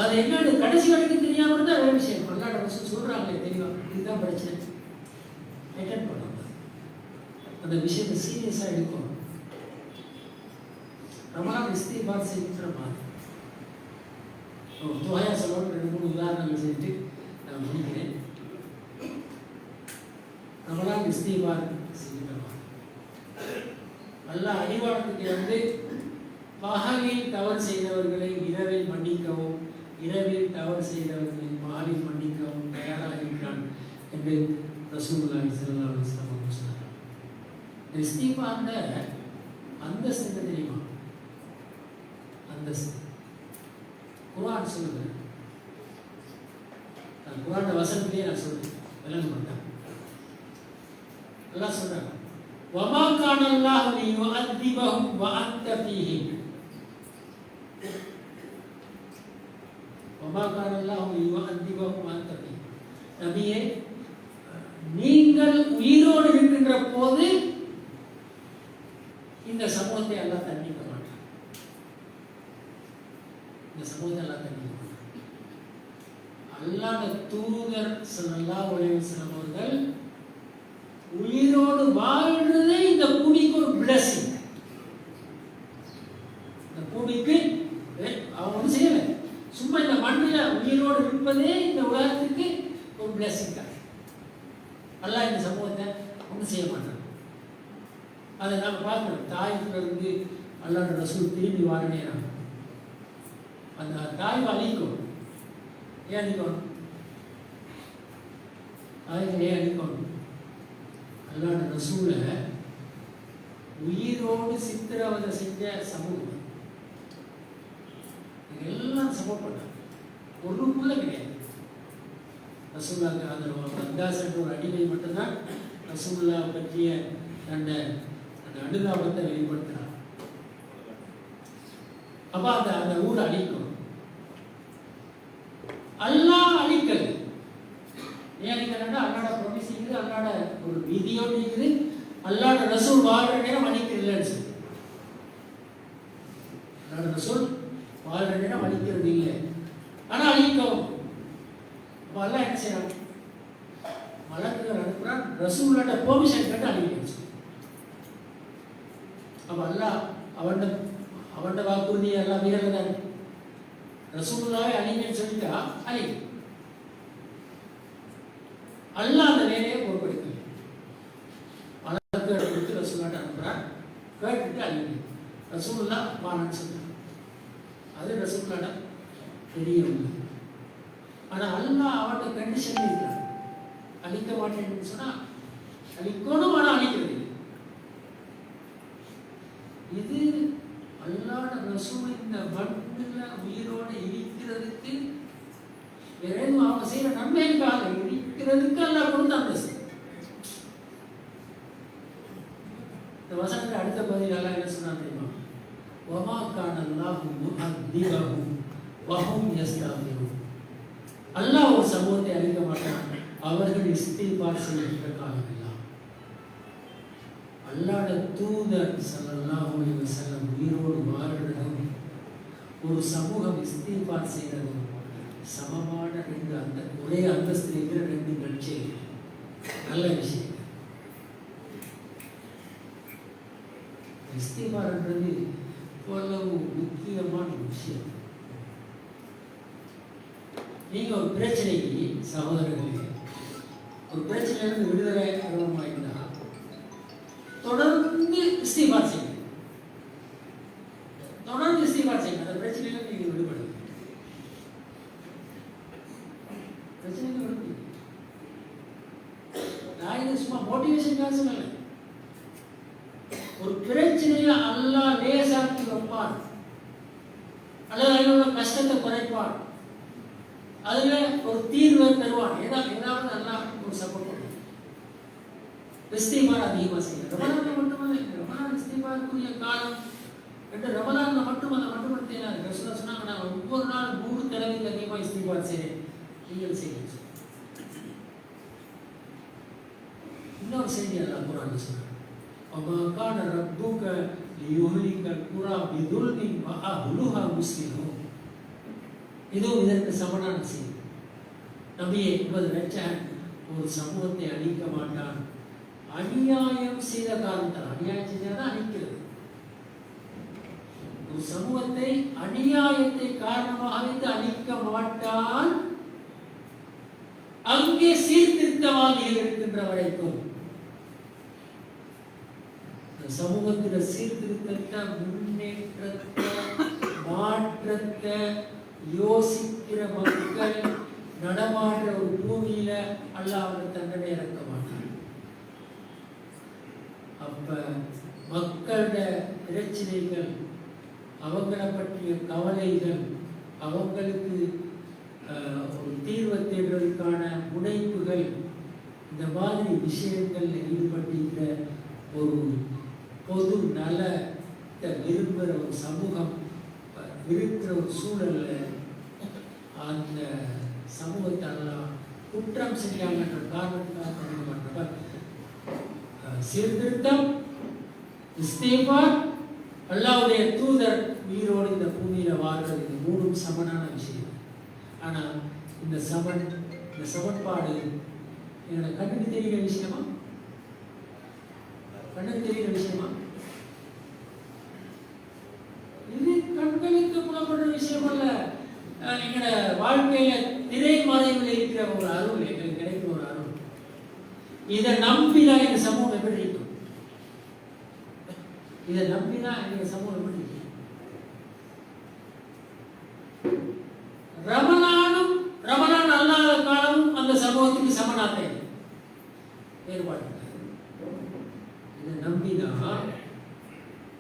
அது என்னன்னு கடைசி வரைக்கும் தெரியாம இருந்தா வேற விஷயம். அல்லாஹ் ரசூல் சொல்றாங்களே தெளிவா, இதுதான் பிரச்சனை. அட்டெண்ட் பண்ணாங்க அந்த விஷயத்தை சீரியஸா எடுக்கணும். ரமலான் இஸ்திக்பார் செய்கிற மாதிரி துஆயா சொல்லணும். 2-3 உதாரணங்கள் செஞ்சுட்டு நான் முடிக்கிறேன். ரமலான் இஸ்திக்பார் செய்கிற மாதிரி அல்லாஹ் அடிவானத்துக்கு பகலில் தவறு செய்தவர்களை இரவில் மன்னிக்கவும், இரவில் தவறு செய்தவர்களை மாலில் மன்னிக்கவும் தயாராக இருக்கிறான் என்று ரசூலுல்லாஹி ஸல்லல்லாஹு அலைஹி வஸல்லம் சொன்னார். இஸ்திக்பார்ல அந்தஸ்து என்ன தெரியுமா? அந்தஸ்து குர்ஆன் சொல்லுங்க. நான் குர்ஆன் வசனத்திலேயே நான் சொல்றேன், விளங்க மாட்டேன். அல்லாஹ் சொல்றாங்க, வமா கான அல்லாஹு லியுஅதிபஹும் வ அன்த ஃபீஹிம். வமா கான அல்லாஹு லியுஅதிபஹும் வ அன்த ஃபீஹிம். நபியே, நீங்கள் உயிரோடு இருக்கின்ற போது இந்த சமூகத்தை அல்லாஹ் தண்டிக்க மாட்டான். இந்த சமூகத்தை அல்லாஹ் தண்டிக்க மாட்டான். அல்லாஹ்வுடைய தூதர் ஸல்லல்லாஹு அலைஹி வஸல்லம் அவர்கள் உயிரோடு வாழ்றதே இந்த பூமிக்கு ஒரு பிளஸிங். இந்த பூமிக்கு அவன் ஒன்றும் செய்யலை, சும்மா இந்த மண்ணில் உயிரோடு இருப்பதே இந்த உலகத்துக்கு ஒரு பிளஸிங் தான். அல்லாஹ் இந்த சமூகத்தை ஒன்றும் செய்ய மாட்டான். அதை நாம் பார்க்கணும். தாய்ப்பிலிருந்து அல்லாஹ் ரசூல் திரும்பி வார நேரம் அந்த தாய் அழிக்கும். ஏன் அழிக்கணும்? தாய்களை ஏன் அழிக்கணும்? அல்லாஹ் ரசூலை உயிரோடு சித்திரவதை செஞ்ச சமூகம் எல்லாம் சமப்பட்டாங்க. ஒரு புள்ள கிடையாது. ரசூலுல்லாஹ்க்கு அந்த அந்தாஸ் என்ற ஒரு அடிமை மட்டும்தான் ரசூலுல்லாஹ் பற்றிய அந்த அனுதாபத்தை வெளிப்படுத்தினார். அப்ப அந்த ஊரை அழிக்கும். அல்லாஹ் அழிக்கிறது. ஏன் அழிக்கிறா? அல்லாட ப்ரொமிஸ் இருக்குது, அல்லாட ஒரு விதியோடு இருக்குது. அல்லாட ரசூல் வாழ்ற நேரம் அழிக்கிறதுலன்னு சொல்லி, அல்லாட ரசூல் வாழ்ற நேரம் அழிக்கிறது இல்லை, ஆனா அழிக்கும். அப்ப அல்லாஹ் என்ன செய்யறான்? மலக்குகள் அனுப்புறான், ரசூலோட பெர்மிஷன் கேட்டு அழிக்க. அப்ப அல்லாஹ் அவன் வாக்குறுதியை எல்லாம் மீறதான். ரசூலுல்லாஹ்வை அழிங்கன்னு சொல்லிட்டா அழி. அல்லாஹ் அந்த வேலையை பொறுப்பெடுக்கல. மலக்குகளை கொடுத்து ரசூலுல்லாஹ்ட்ட அனுப்புறான், கேட்டுட்டு அழிங்க. ரசூலுல்லாஹ் வான்னு சொல்றான். அது ரசூலுல்லாஹ்ட பெரிய உண்மை. ஆனா அல்லாஹ் அவனோட கண்டிஷன் இருக்கிறான். அழிக்க மாட்டேன்னு சொன்னா அழிக்கணும், ஆனா அழிக்கிறது. இது அல்லாஹ் ரசூல் இந்த மண்ணில் உயிரோடு இருக்கிறதுக்கு வேற எதுவும் அவங்க செய்யற நன்மைக்காக இருக்கிறதுக்கு அல்லாஹ் கொடுத்த அந்தஸ்து. இந்த வசனத்தை அடுத்த பகுதியில் அல்லாஹ் என்ன சொன்னா தெரியுமா? வமா கான அல்லாஹு முஅத்திபஹும் வஹும் யஸ்தக்பிரூன். அல்லாஹ் ஒரு சமூகத்தை அழிக்க மாட்டான், அவர்கள் இஸ்திக்பார் செய்கின்ற காலமெல்லாம். அல்லாஹ்வுடைய தூதர் ஸல்லல்லாஹு அலைஹி வஸல்லம் உயிரோடு வாழ்றதும் ஒரு சமூகம் இஸ்திக்பார் செய்யறதும் சமமான ரெண்டு அந்த ஒரே அந்தஸ்தில் இருக்கிற ரெண்டு நற்செய்தி, நல்ல விஷயம். இஸ்திக்பார்ன்றது இவ்வளவு முக்கியமான விஷயம். நீங்க ஒரு பிரச்சனைக்கு சகோதரர்களே, ஒரு பிரச்சனையிலிருந்து விடுதலை அனுபவமாயிருந்தா தொடர்ந்து இஸ்திக்பார் செய்யுங்க. தொடர்ந்து இஸ்திக்பார் செய்யுங்க. அந்த பிரச்சனையில நீங்க விடுபடுங்க. பிரச்சனைக்கு விடுபடுங்க. நான் இது சும்மா மோட்டிவேஷன் சொல்லல. ஒரு பிரச்சனையை அல்லாஹ் லேசாக்கி வைப்பான், அல்லது அதோட கஷ்டத்தை குறைப்பான், அதுல ஒரு தீர்வை தருவான். ஏதாவது அல்லாஹ் ஒரு சப்போர்ட் பண்ணுவான். இஸ்திக்பார் அதிகமாக செய்யுங்க. ரமலான்ல மட்டுமல்ல, ரமலான் இஸ்திக்பாருக்குரிய காலம் என்று ரமலான்ல மட்டும் அதை மட்டுப்படுத்தினார். ரசூலுல்லாஹ் சொன்னாங்க, நான் ஒவ்வொரு நாள் 3 தடவைக்கு அதிகமாக இஸ்திக்பார் செய்கிறேன், நீங்கள் செய்யுங்க. இன்னொரு செய்தி அல்லாஹ் குர்ஆன்ல சொல்றார், வமா கான ரப்புக லியுஹ்லிகல் குரா பிதுல்மின் வ அஹ்லுஹா முஸ்லிமூன். இதுவும் இதற்கு சமனான செய்தி. நபியே, உமது இரட்சகன் ஒரு சமூகத்தை அழிக்க மாட்டான், அநியாயம் செய்த காரணத்தால். அநியாயம் செஞ்சாதான் அழிக்கிறது. ஒரு சமூகத்தை அநியாயத்தை காரணமாக வைத்து அழிக்க மாட்டான், அங்கே சீர்திருத்தவாதிகள் இருக்கின்ற வரைக்கும். சமூகத்தில் சீர்திருத்தத்தை, முன்னேற்றத்தை, மாற்றத்தை யோசிக்கிற மக்கள் நடமாடுற ஒரு பூமியில அல்லாஹ் தண்டனை இறக்க மாட்டான். அப்ப மக்களோட பிரச்சனைகள், அவங்களை பற்றிய கவலைகள், அவங்களுக்கு ஒரு தீர்வை தேடுவதற்கான முனைப்புகள், இந்த மாதிரி விஷயங்கள்ல ஈடுபட்டிருக்கிற ஒரு பொது நலத்தை விரும்புகிற ஒரு சமூகம் இருக்கிற ஒரு சூழல்ல அந்த சமூகத்தெல்லாம் குற்றம் செஞ்சாங்கன்ற காரணத்துக்காக சீர்திருத்தம், இஸ்திக்பார், அல்லாஹ்வுடைய தூதர் உயிரோடு இந்த பூமியில வாழ்றது, இந்த மூணும் சமனான விஷயம். ஆனா இந்த சமன்பாடு எங்களை கண்ணுக்கு தெரிகிற விஷயமா? கண்ணுக்கு தெரிகிற விஷயமா? இது கண்களுக்கு புலப்படுற விஷயம் அல்ல. எங்களோட வாழ்க்கையில திரைமறைவில் இருக்கிற ஒரு அருள், எங்களுக்கு கிடைக்கிற ஒரு அருள். இதை நம்பிதான் எங்க சமூகம் எப்படி இருக்கும்? இதை நம்பிதான் எங்க சமூகம் எப்படி இருக்கும்? ரமலான் அல்லாத காலமும் அந்த சமூகத்துக்கு சமனாத்தை வேறுபாடு. இதை நம்பிதான்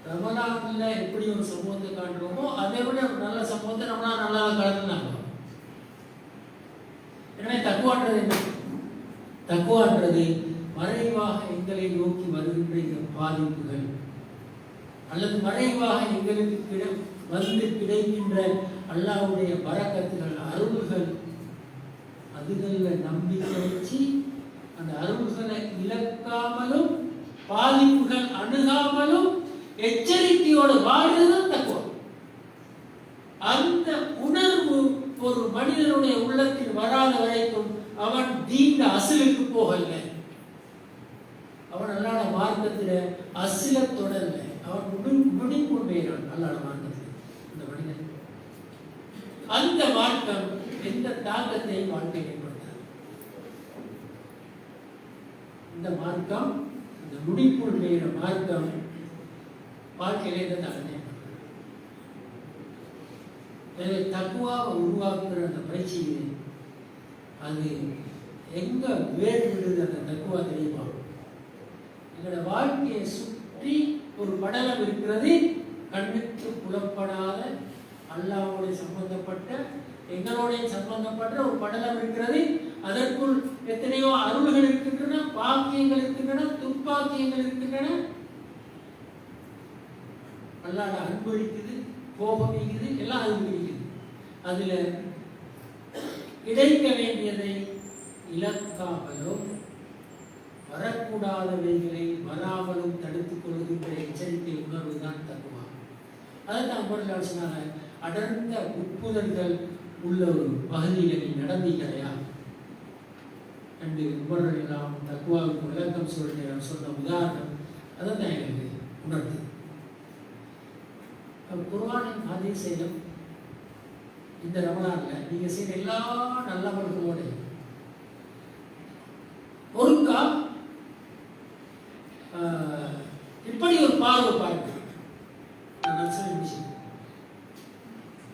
ரமலான்ல எப்படி ஒரு சமூகத்தை காட்டுறோமோ அதை விட ஒரு நல்ல சமூகத்தை ரமலான் அல்லாத காலத்தில் நாங்கள். எனவே தக்குவான்றது என்ன? தக்குவான்றது மறைவாக எங்களை நோக்கி வருகின்ற பாதிப்புகள் அல்லது மறைவாக எங்களுக்கு வந்து கிடைக்கின்ற அல்லாஹ்வுடைய பரக்கத்துகள், அருள்கள், அதுகளில் நம்பிக்கை வச்சு அந்த அருள்களை இழக்காமலும் பாதிப்புகள் அணுகாமலும் எச்சரிக்கையோடு வாழ்வதுதான் தக்குவா. அந்த உணர்வு ஒரு மனிதனுடைய உள்ளத்தில் வராத வரைக்கும் அவன் தீண்ட அசிலுக்கு போகல. அவன் அல்லாத மார்க்கத்தில் அசில தொடரல. அவன் முடிவுண்டான் அல்லாத மார்க்கத்தில். இந்த மனிதன் அந்த மார்க்கம் எந்த தாக்கத்தை வாழ்க்கையில் ஏற்படுத்தார்? இந்த மார்க்கம், இந்த முடிப்புள் பெய்கிற மார்க்கம் வாழ்க்கையில எந்த தாக்கத்தை ஏற்படுத்தார்? எனவே தக்குவாவை உருவாக்குற அந்த பயிற்சியை அது எங்க வேறு விடுது? அந்த தக்குவா தெரியுமா? எங்களோட வாழ்க்கையை சுற்றி ஒரு படலம் இருக்கிறது, கண்ணுக்கு புலப்படாத அல்லாஹ்வோடு சம்பந்தப்பட்ட எங்களோட சம்பந்தப்பட்ட ஒரு படலம் இருக்கிறது. அதற்குள் எத்தனையோ அருள்கள் இருக்கின்றன, பாக்கியங்கள் இருக்கின்றன, துப்பாக்கியங்கள் இருக்கின்றன. அல்லாஹ் அன்பு இருக்குது, கோபம் இருக்குது, எல்லாம் அது இருக்குது. அதுல கிடைக்க வேண்டியதை இழக்காமலும் வரக்கூடாதவைகளை வராமலும் தடுத்துக் கொள்கின்ற எச்சரிக்கை உணர்வு தான் தக்குவா. அதான் பொருள் சொன்னாங்க, அடர்ந்த உட்புதல்கள் உள்ள ஒரு பகுதியில் நீ நடந்தீங்களையா என்று உபர்கள் எல்லாம் தக்குவாவுக்கு விளக்கம் சொன்ன உதாரணம் அதான் எங்களுக்கு உணர்த்து. குர்ஆனின் ஹதீஸையும் இந்த ரமலான்ல நீங்க செய்த எல்லா நல்லவர்களோட ஒருக்கா இப்படி ஒரு பார்வை பாருங்க.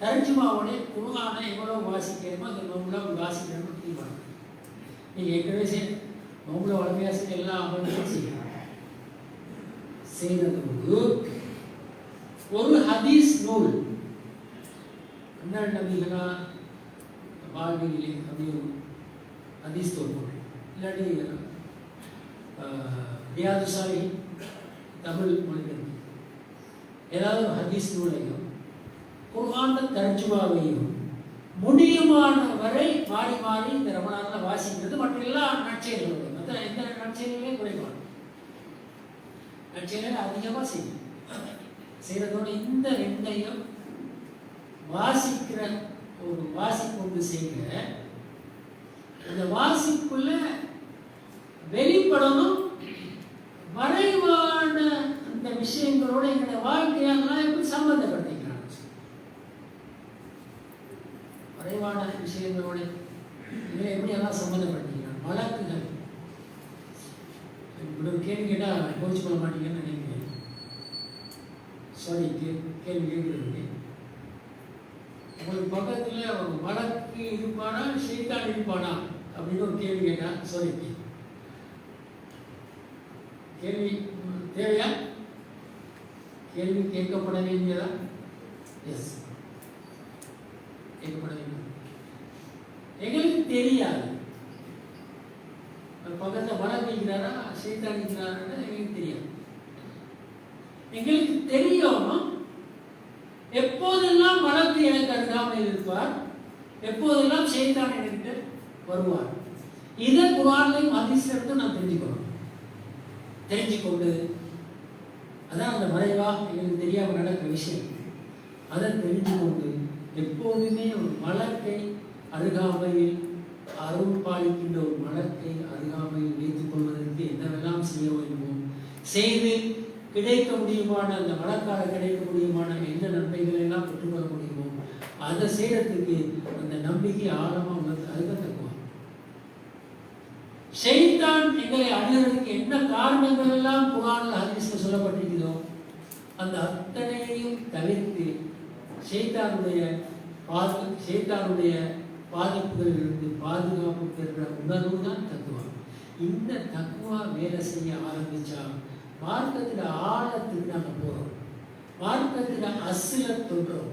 தர்ஜுமாவோட குர்ஆனை எவ்வளவு வாசிக்கிறோமோ அந்த நோம்புல வாசிக்கிறோம் தீர்மானம். நீங்க ஏற்கனவே நோம்புல வளமையாசி எல்லா அமல்களும் செய்ததோடு ஒரு ஹதீஸ் நூல் அண்ணல் நபிகளா வாழ்விலே அப்படி ஒரு ஹதீஸ் தொகுப்பு இல்லாட்டி ரியாது சாலிஹீன் தமிழ் மொழிபெயர்ப்பு ஏதாவது ஒரு ஹதீஸ் நூலையும் குர்ஆன் தர்ஜுமாவையும் முடியுமான வரை மாறி மாறி இந்த ரமலான்ல வாசிக்கிறது மற்ற எல்லா நற்செயல்களும் மற்ற எந்த நற்செயல்களே குறைவான நற்செயல்கள் அதிகமாக செய்யறதோட இந்த ரெண்டையும் வாசிக்கிற ஒரு வாசிக்கொண்டு செய்கிற அந்த வாசிப்புள்ள வெளிப்படணும் மறைவான அந்த விஷயங்களோட எங்களோட வாழ்க்கையெல்லாம் எப்படி சம்பந்தப்படுத்திக்கிறாங்க. மறைவான விஷயங்களோட எப்படி எல்லாம் சம்பந்தப்படுத்திக்கிறாங்க. வழக்குகள் இப்படி ஒரு கேள்வி கேட்டால் கோச்சு பண்ண மாட்டீங்கன்னு நினைக்கிறேன். சாரி, கேள்வி கேட்குறது உங்களுக்கு பக்கத்தில் ஒரு வழக்கு இருப்பானா ஷைத்தான் இருப்பானா அப்படின்னு ஒரு கேள்வி கேட்டா சாரி, கேள்வி தேவையா? கேள்வி கேட்கப்பட வேண்டியதா? எஸ், கேட்கப்பட வேண்டியது. எங்களுக்கு தெரியாது பக்கத்தில் வழக்கு இருக்கிறாரா ஷைத்தான் இருக்கிறாரா எங்களுக்கு தெரியாது. எங்களுக்கு தெரியும் எப்போதெல்லாம் வழக்கு எனக்கு அருகாமல் இருப்பார், எப்போதெல்லாம் ஷைத்தான் எனக்கு வருவார். இதை குர்ஆன்லையும் ஹதீஸ்லையும் நாம் தெரிஞ்சுக்கொண்டு அதான் அந்த மறைவா எங்களுக்கு தெரியாமல் நடக்கிற விஷயம். அதை தெரிஞ்சுக்கொண்டு எப்போதுமே ஒரு வழக்கை அருகாமையில் அருள் பாலிக்கின்ற ஒரு வழக்கை அருகாமையில் வைத்துக் கொள்வதற்கு என்னவெல்லாம் செய்ய வேண்டுமோ செய்து கிடைக்க முடியுமான அந்த வழக்கால கிடைக்க முடியுமான என்ன நன்மைகளை எல்லாம் பெற்றுக்கொள்ள முடியுமோ அதை செய்யறதுக்கு அந்த நம்பிக்கை ஆழமா உள்ளது. அதுதான் தக்குவா. ஷைத்தான் எங்களை அணுகிறதுக்கு என்ன காரணங்கள் எல்லாம் குர்ஆன்ல ஹதீஸ்ல சொல்லப்பட்டிருக்கிறதோ அந்த அத்தனையையும் தவிர்த்து ஷைத்தானுடைய பாதிப்புகளிலிருந்து பாதுகாப்பு பெறுற உணர்வு தான் தக்குவா. இந்த தக்குவா வேலை செய்ய ஆரம்பிச்சா மார்க்கத்தில் ஆழத்துக்கு நாங்கள் போறோம், மார்க்கத்தில் அஸ்ல தொடுறோம்.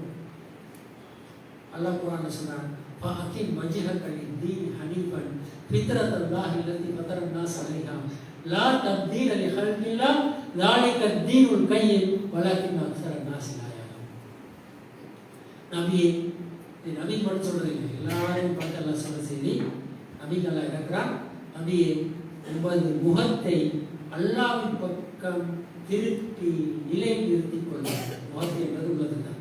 அல்லாஹ் குர்ஆன்ல சொல்றான், ஃபஅகிம் வஜ்ஹக லித்தீன் ஹனீஃபன் ஃபித்ரத்தல்லாஹி அல்லதி ஃபதர الناس அலைஹா லா தப்தீல லிஹல்கில்லாஹ் ذلك الدين القيم ولكن اكثر الناس لا يعلمون. நபியே, இது நபி மட்டும் சொல்றது இல்லை, எல்லாரையும் பார்த்து அல்லாஹ் சொல்ற செய்தி. நபிக்கு அல்லாஹ் இருக்கிறான், நபியே உமது முகத்தை அல்லாஹ்வின் பக்கம் திருப்பி நிலை நிறுத்திக் கொள்ளுங்கள். முகத்தை என்பது உள்ளதுதான்.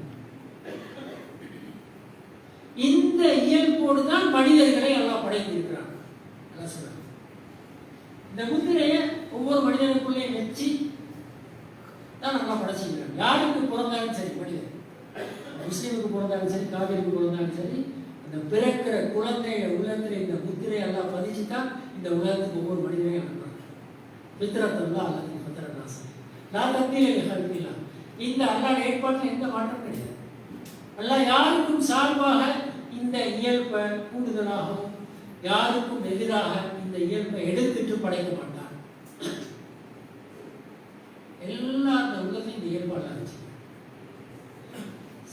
இந்த இயல்போடு தான் மனிதர்களை அல்லாஹ் படைத்திருக்கிறான். அல்லாஹ் சொல்றான், இந்த முத்திரையை ஒவ்வொரு மனிதனுக்குள்ளே வச்சு தான் நல்லா படைச்சிருக்கிறான். யாருக்கு பிறந்தாலும் சரி, மனிதன் முஸ்லீமுக்கு பிறந்தாலும் சரி, காவிரிக்கு பிறந்தாலும் சரி, அந்த பிறக்கிற குழந்தைய உள்ளத்தில் இந்த முத்திரை எல்லாம் பதிச்சுதான் இந்த உலகத்துக்கு ஒவ்வொரு மனிதனையும் அனுப்புறாங்க. பித்ரத்தல்லாஹ் அல்லதி ஃபதர الناس லா தப்தீல லிஹல்கில்லாஹ். இந்த அல்லாஹ் ஏற்பாட்டில் எந்த மாற்றம் கிடையாது. அல்லாஹ் யாருக்கும் சார்பாக இந்த இயல்பை கூடுதலாகவும் யாருக்கும் எதிராக இந்த இயல்பை எடுத்துட்டு படைக்க மாட்டார். எல்லா அந்த உலகத்தையும் இந்த இயல்பாக இருந்துச்சு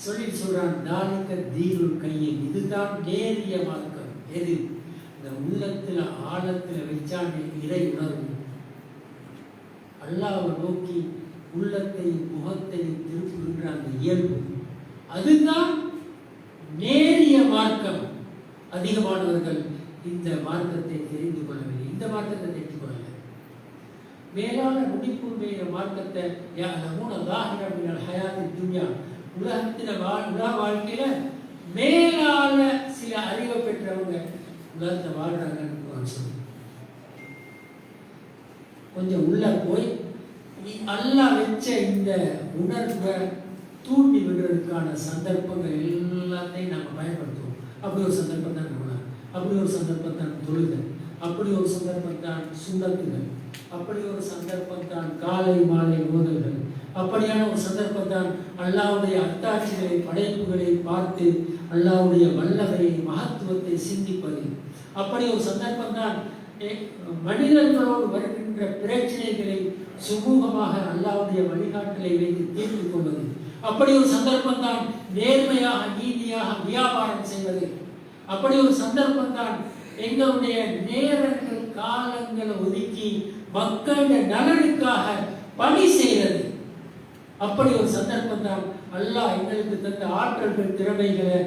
சொல்லி சொல்றான், தாலிக தீனுல் கையில், இதுதான் நேரிய மார்க்கம். எது? இந்த உள்ளத்துல ஆழத்துல வச்சான் இறை உணர்வு, அல்லாஹ்வை நோக்கி உள்ளத்தையும் முகத்தையும் திருப்புகின்ற அந்த இயல்பு, அதுதான் நேரிய மார்க்கம். அதிகமானவர்கள் இந்த மார்க்கத்தை தெரிந்து கொள்ளவில்லை, இந்த மார்க்கத்தை தெரிந்து கொள்ளவில்லை. மேலான முடிப்புடைய மார்க்கத்தை உலகத்தில உலக வாழ்க்கையில மேலான சில அறிவை பெற்றவங்க உலகத்தை வாழ்றாங்கன்னு சொல்லி கொஞ்சம் உள்ள போய் அல்லாஹ் வச்ச இந்த உணர்வை தூண்டி விடுறதுக்கான சந்தர்ப்பங்கள் எல்லாத்தையும் நாங்கள் பயன்படுத்துவோம். அப்படி ஒரு சந்தர்ப்பம் தான் நம்மளா, அப்படி ஒரு சந்தர்ப்பம் தான் தொழுகை, அப்படி ஒரு சந்தர்ப்பம் தான் சுண்ணத்துகள், அப்படி ஒரு சந்தர்ப்பம் தான் காலை மாலை ஓதல்கள், அப்படியான ஒரு சந்தர்ப்பம் தான் அல்லாஹ்வுடைய அத்தாட்சிகளை படைப்புகளை பார்த்து அல்லாஹ்வுடைய வல்லமையை மகத்துவத்தை சிந்திப்பது, அப்படி ஒரு சந்தர்ப்பம் தான் மனிதர்களோடு வருகின்ற பிரச்சனைகளை சுமூகமாக அல்லாஹ்வுடைய வழிகாட்டலை வைத்து தீர்த்து கொள்வது, அப்படி ஒரு சந்தர்ப்பம் தான் நேர்மையாக நீதியாக வியாபாரம் செய்வது, அப்படி ஒரு சந்தர்ப்பம் தான் எங்களுடைய நேரங்கள் காலங்களை ஒதுக்கி மக்களுடைய நலனுக்காக பணி செய்கிறது, அப்படி ஒரு சந்தர்ப்பம் தான் அல்லாஹ் எங்களுக்கு தந்த ஆற்றல்கள் திறமைகளை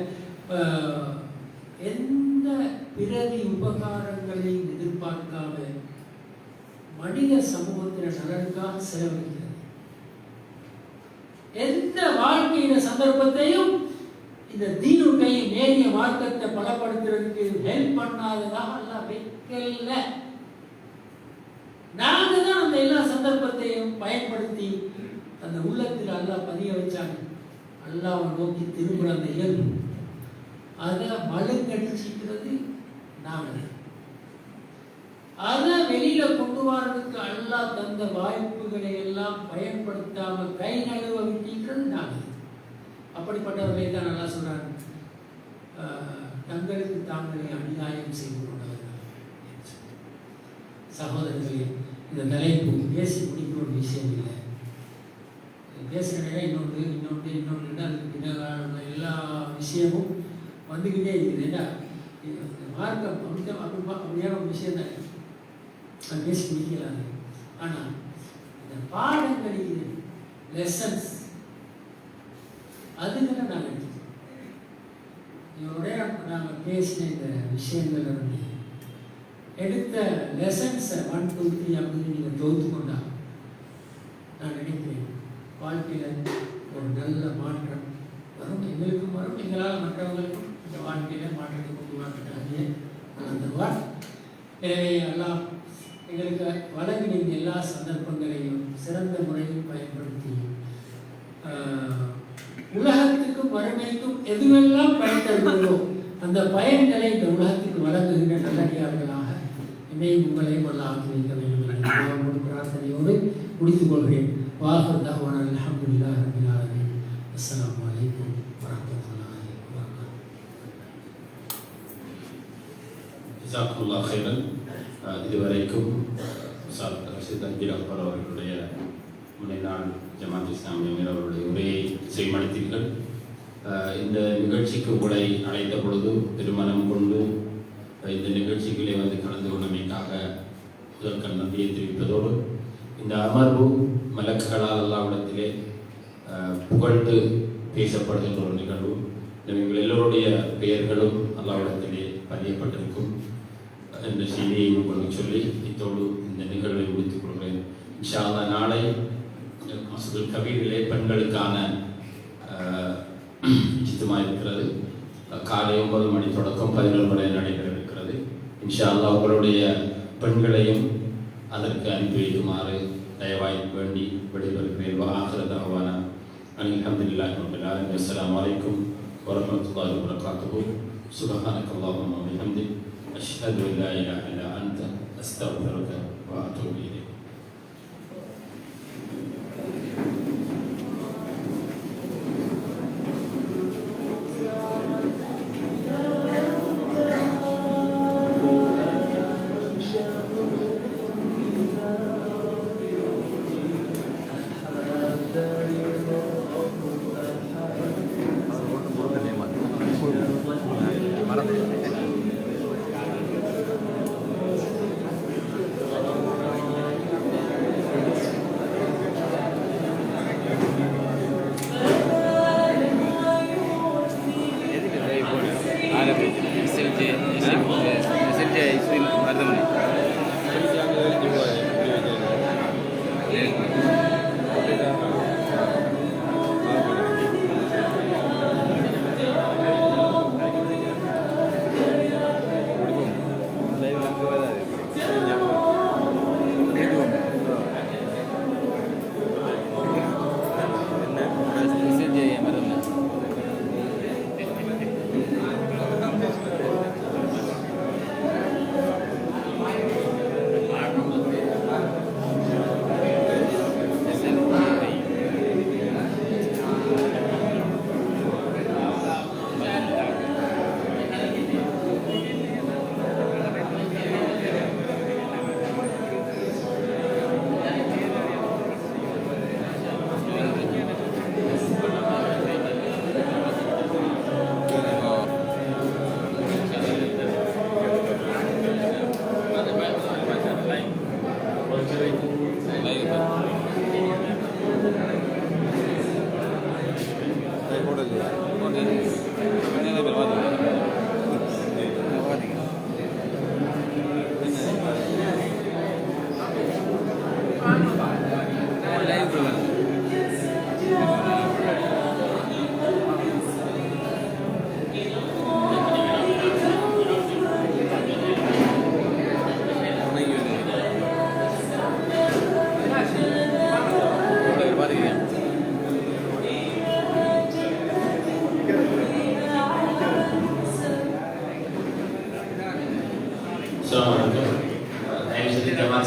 எந்த பிரதி உபகாரங்களையும் எதிர்பார்க்காம மனித சமூகத்தின நலனுக்காக செலவழிக்கிறது. எந்த வாழ்க்கையின சந்தர்ப்பத்தையும் இந்த தீனுல் கையில் நேரிய மார்க்கத்தை பலப்படுத்துறதுக்கு ஹெல்ப் பண்ணாததாக அல்லாஹ் வைக்கல. நாங்க தான் அந்த எல்லா சந்தர்ப்பத்தையும் பயன்படுத்தி அந்த உள்ளத்தில் அல்லாஹ் பதிய வச்சாங்க. அல்லாஹ்வை நோக்கி திரும்புற அந்த இயல்பு அதை மழுங்கடிச்சிக்கிறது நாங்கள். அதை வெளியில கொண்டு வரதுக்கு அல்லாஹ் தந்த வாய்ப்புகளை எல்லாம் பயன்படுத்தாம கை நழுவ விட்டிருக்கிறது நாங்கள். அப்படிப்பட்டவர்களை தான் நல்லா சொல்றாங்க, தங்களுக்கு தாங்களே அநியாயம் செய்து கொண்டவர்கள். சகோதரர்களே, இந்த தலைப்பு பேசி முடிக்கிற ஒரு விஷயம் இல்லை. பேசுகிற நேரம் இன்னொன்று அதுக்கு பின்னாடி எல்லா விஷயமும் வந்துக்கிட்டே இருக்குது. ஏன்னா மார்க்கம் அப்படியான ஒரு விஷயம் தான், அது பேசி முடிக்கலாது. ஆனால் இந்த பாடங்களில் லெசன்ஸ் அதுகளை நாங்கள் எடுத்துக்கோம். இதோட நாங்கள் பேசின இந்த விஷயங்கள் இருந்து எடுத்த லெசன்ஸை 1, 2, 3 அப்படின்னு நீங்கள் தொகுத்து கொண்டா நான் நினைக்கிறேன் வாழ்க்கையில் ஒரு நல்ல மாற்றம் வரும். எங்களுக்கும் வரும், எங்களால் மற்றவங்களுக்கும் இந்த வாழ்க்கையில் மாற்றத்தை கொண்டு வரக்கூடிய அந்த எனவே எல்லாம் எங்களுக்கு வழங்கின இந்த எல்லா சந்தர்ப்பங்களையும் சிறந்த முறையில் பயன்படுத்தி உலகத்துக்கும் மறுமைக்கும் எதுவெல்லாம் பயன் தருகிறதோ அந்த பயன்களை இந்த உலகத்துக்கு வழங்குகின்ற நல்லடியார்களாக என்னையும் உங்களையும் எல்லாம் ஆக்கி வைக்க வேண்டும் என்ற பிரார்த்தனையோடு முடித்துக் கொள்கிறேன். வாஹர் தஅவானா அல்ஹம்துலில்லாஹி ரப்பில் ஆலமீன். அஸ்ஸலாமு அலைக்கும் வரஹ்மத்துல்லாஹி வபரகாத்துஹு. ஜஸாக்குல்லாஹ் கைரன். இதுவரைக்கும் ரஷீத் அக்பர் அவர்களுடைய முன்னாள் ஜமாத் இஸ்லாமிய அமீர் அவருடைய உரையை செய்மடுத்தீர்கள். இந்த நிகழ்ச்சிக்கு உங்களை அழைத்த பொழுது திருமணம் கொண்டு இந்த நிகழ்ச்சிகளே வந்து கலந்து கொண்டமைக்காக முதற்கண் நன்றியை தெரிவிப்பதோடு இந்த அமர்வு மலக்குகளால் அல்லாவிடத்திலே புகழ்ந்து பேசப்படுகின்ற ஒரு நிகழ்வு. எங்கள் எல்லோருடைய பெயர்களும் அல்லாவிடத்திலே பதியப்பட்டிருக்கும் என்ற செய்தியை உங்களுக்கு சொல்லி இத்தோடு இந்த நிகழ்வை முடித்துக் கொள்கிறேன். இன்ஷா அல்லாஹ் நாளை மஸ்ஜிதுல் கபீரிலே பெண்களுக்கான இஜ்திமா இருக்கிறது. காலை 9 மணி தொடக்கம் 11 மணி நடைபெற இருக்கிறது. இன்ஷா அல்லாஹ் உங்களுடைய பெண்களையும் அதற்கு அனுப்பி வைக்குமாறு தயவாய் வேண்டி விடைபெறுகிறேன். ஆகிர தஅவானா அல்ஹம்துலில்லாஹி ரப்பில் ஆலமீன். அஸ்ஸலாமு அலைக்கும் வரஹ்மத்துல்லாஹி வபரகாத்துஹு. சுப்ஹானக்கல்லாஹும்ம வ பிஹம்திக் அஷ்ஹது அன் லா இலாஹா இல்லா அன்த அஸ்தக்ஃபிருக வ அத்தூபு இலைக்.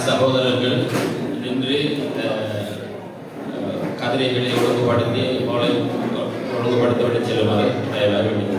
சகோதரர்கள் இன்று கதிரைகளை ஒழுங்குபடுத்தி ஒழுங்குபடுத்தப்பட்டு செல்லுமாறு தயவாக வேண்டிக்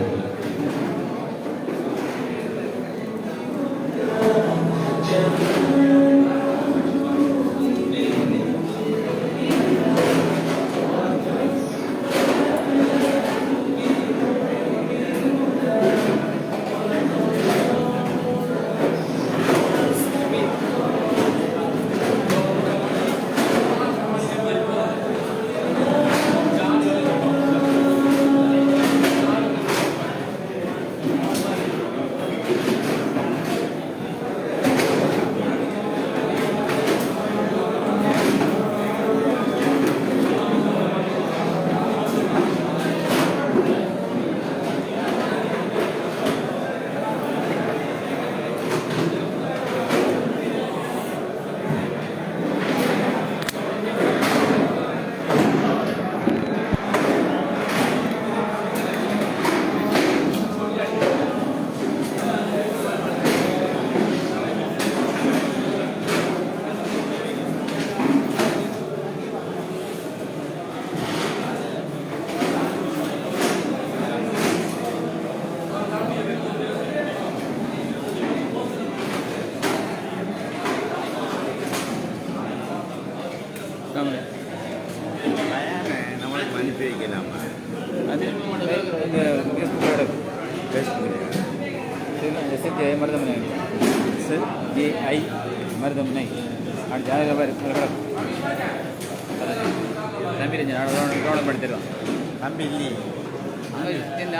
நம்ம நம்மளுக்கு அனுப்பி வைக்கலாமா? அது ஃபேஸ்புக் மருதமனை SJI மருதமனை அப்படி ஜாதகம் தம்பி நான் படுத்திடுவான் தம்பி இல்லையே. என்ன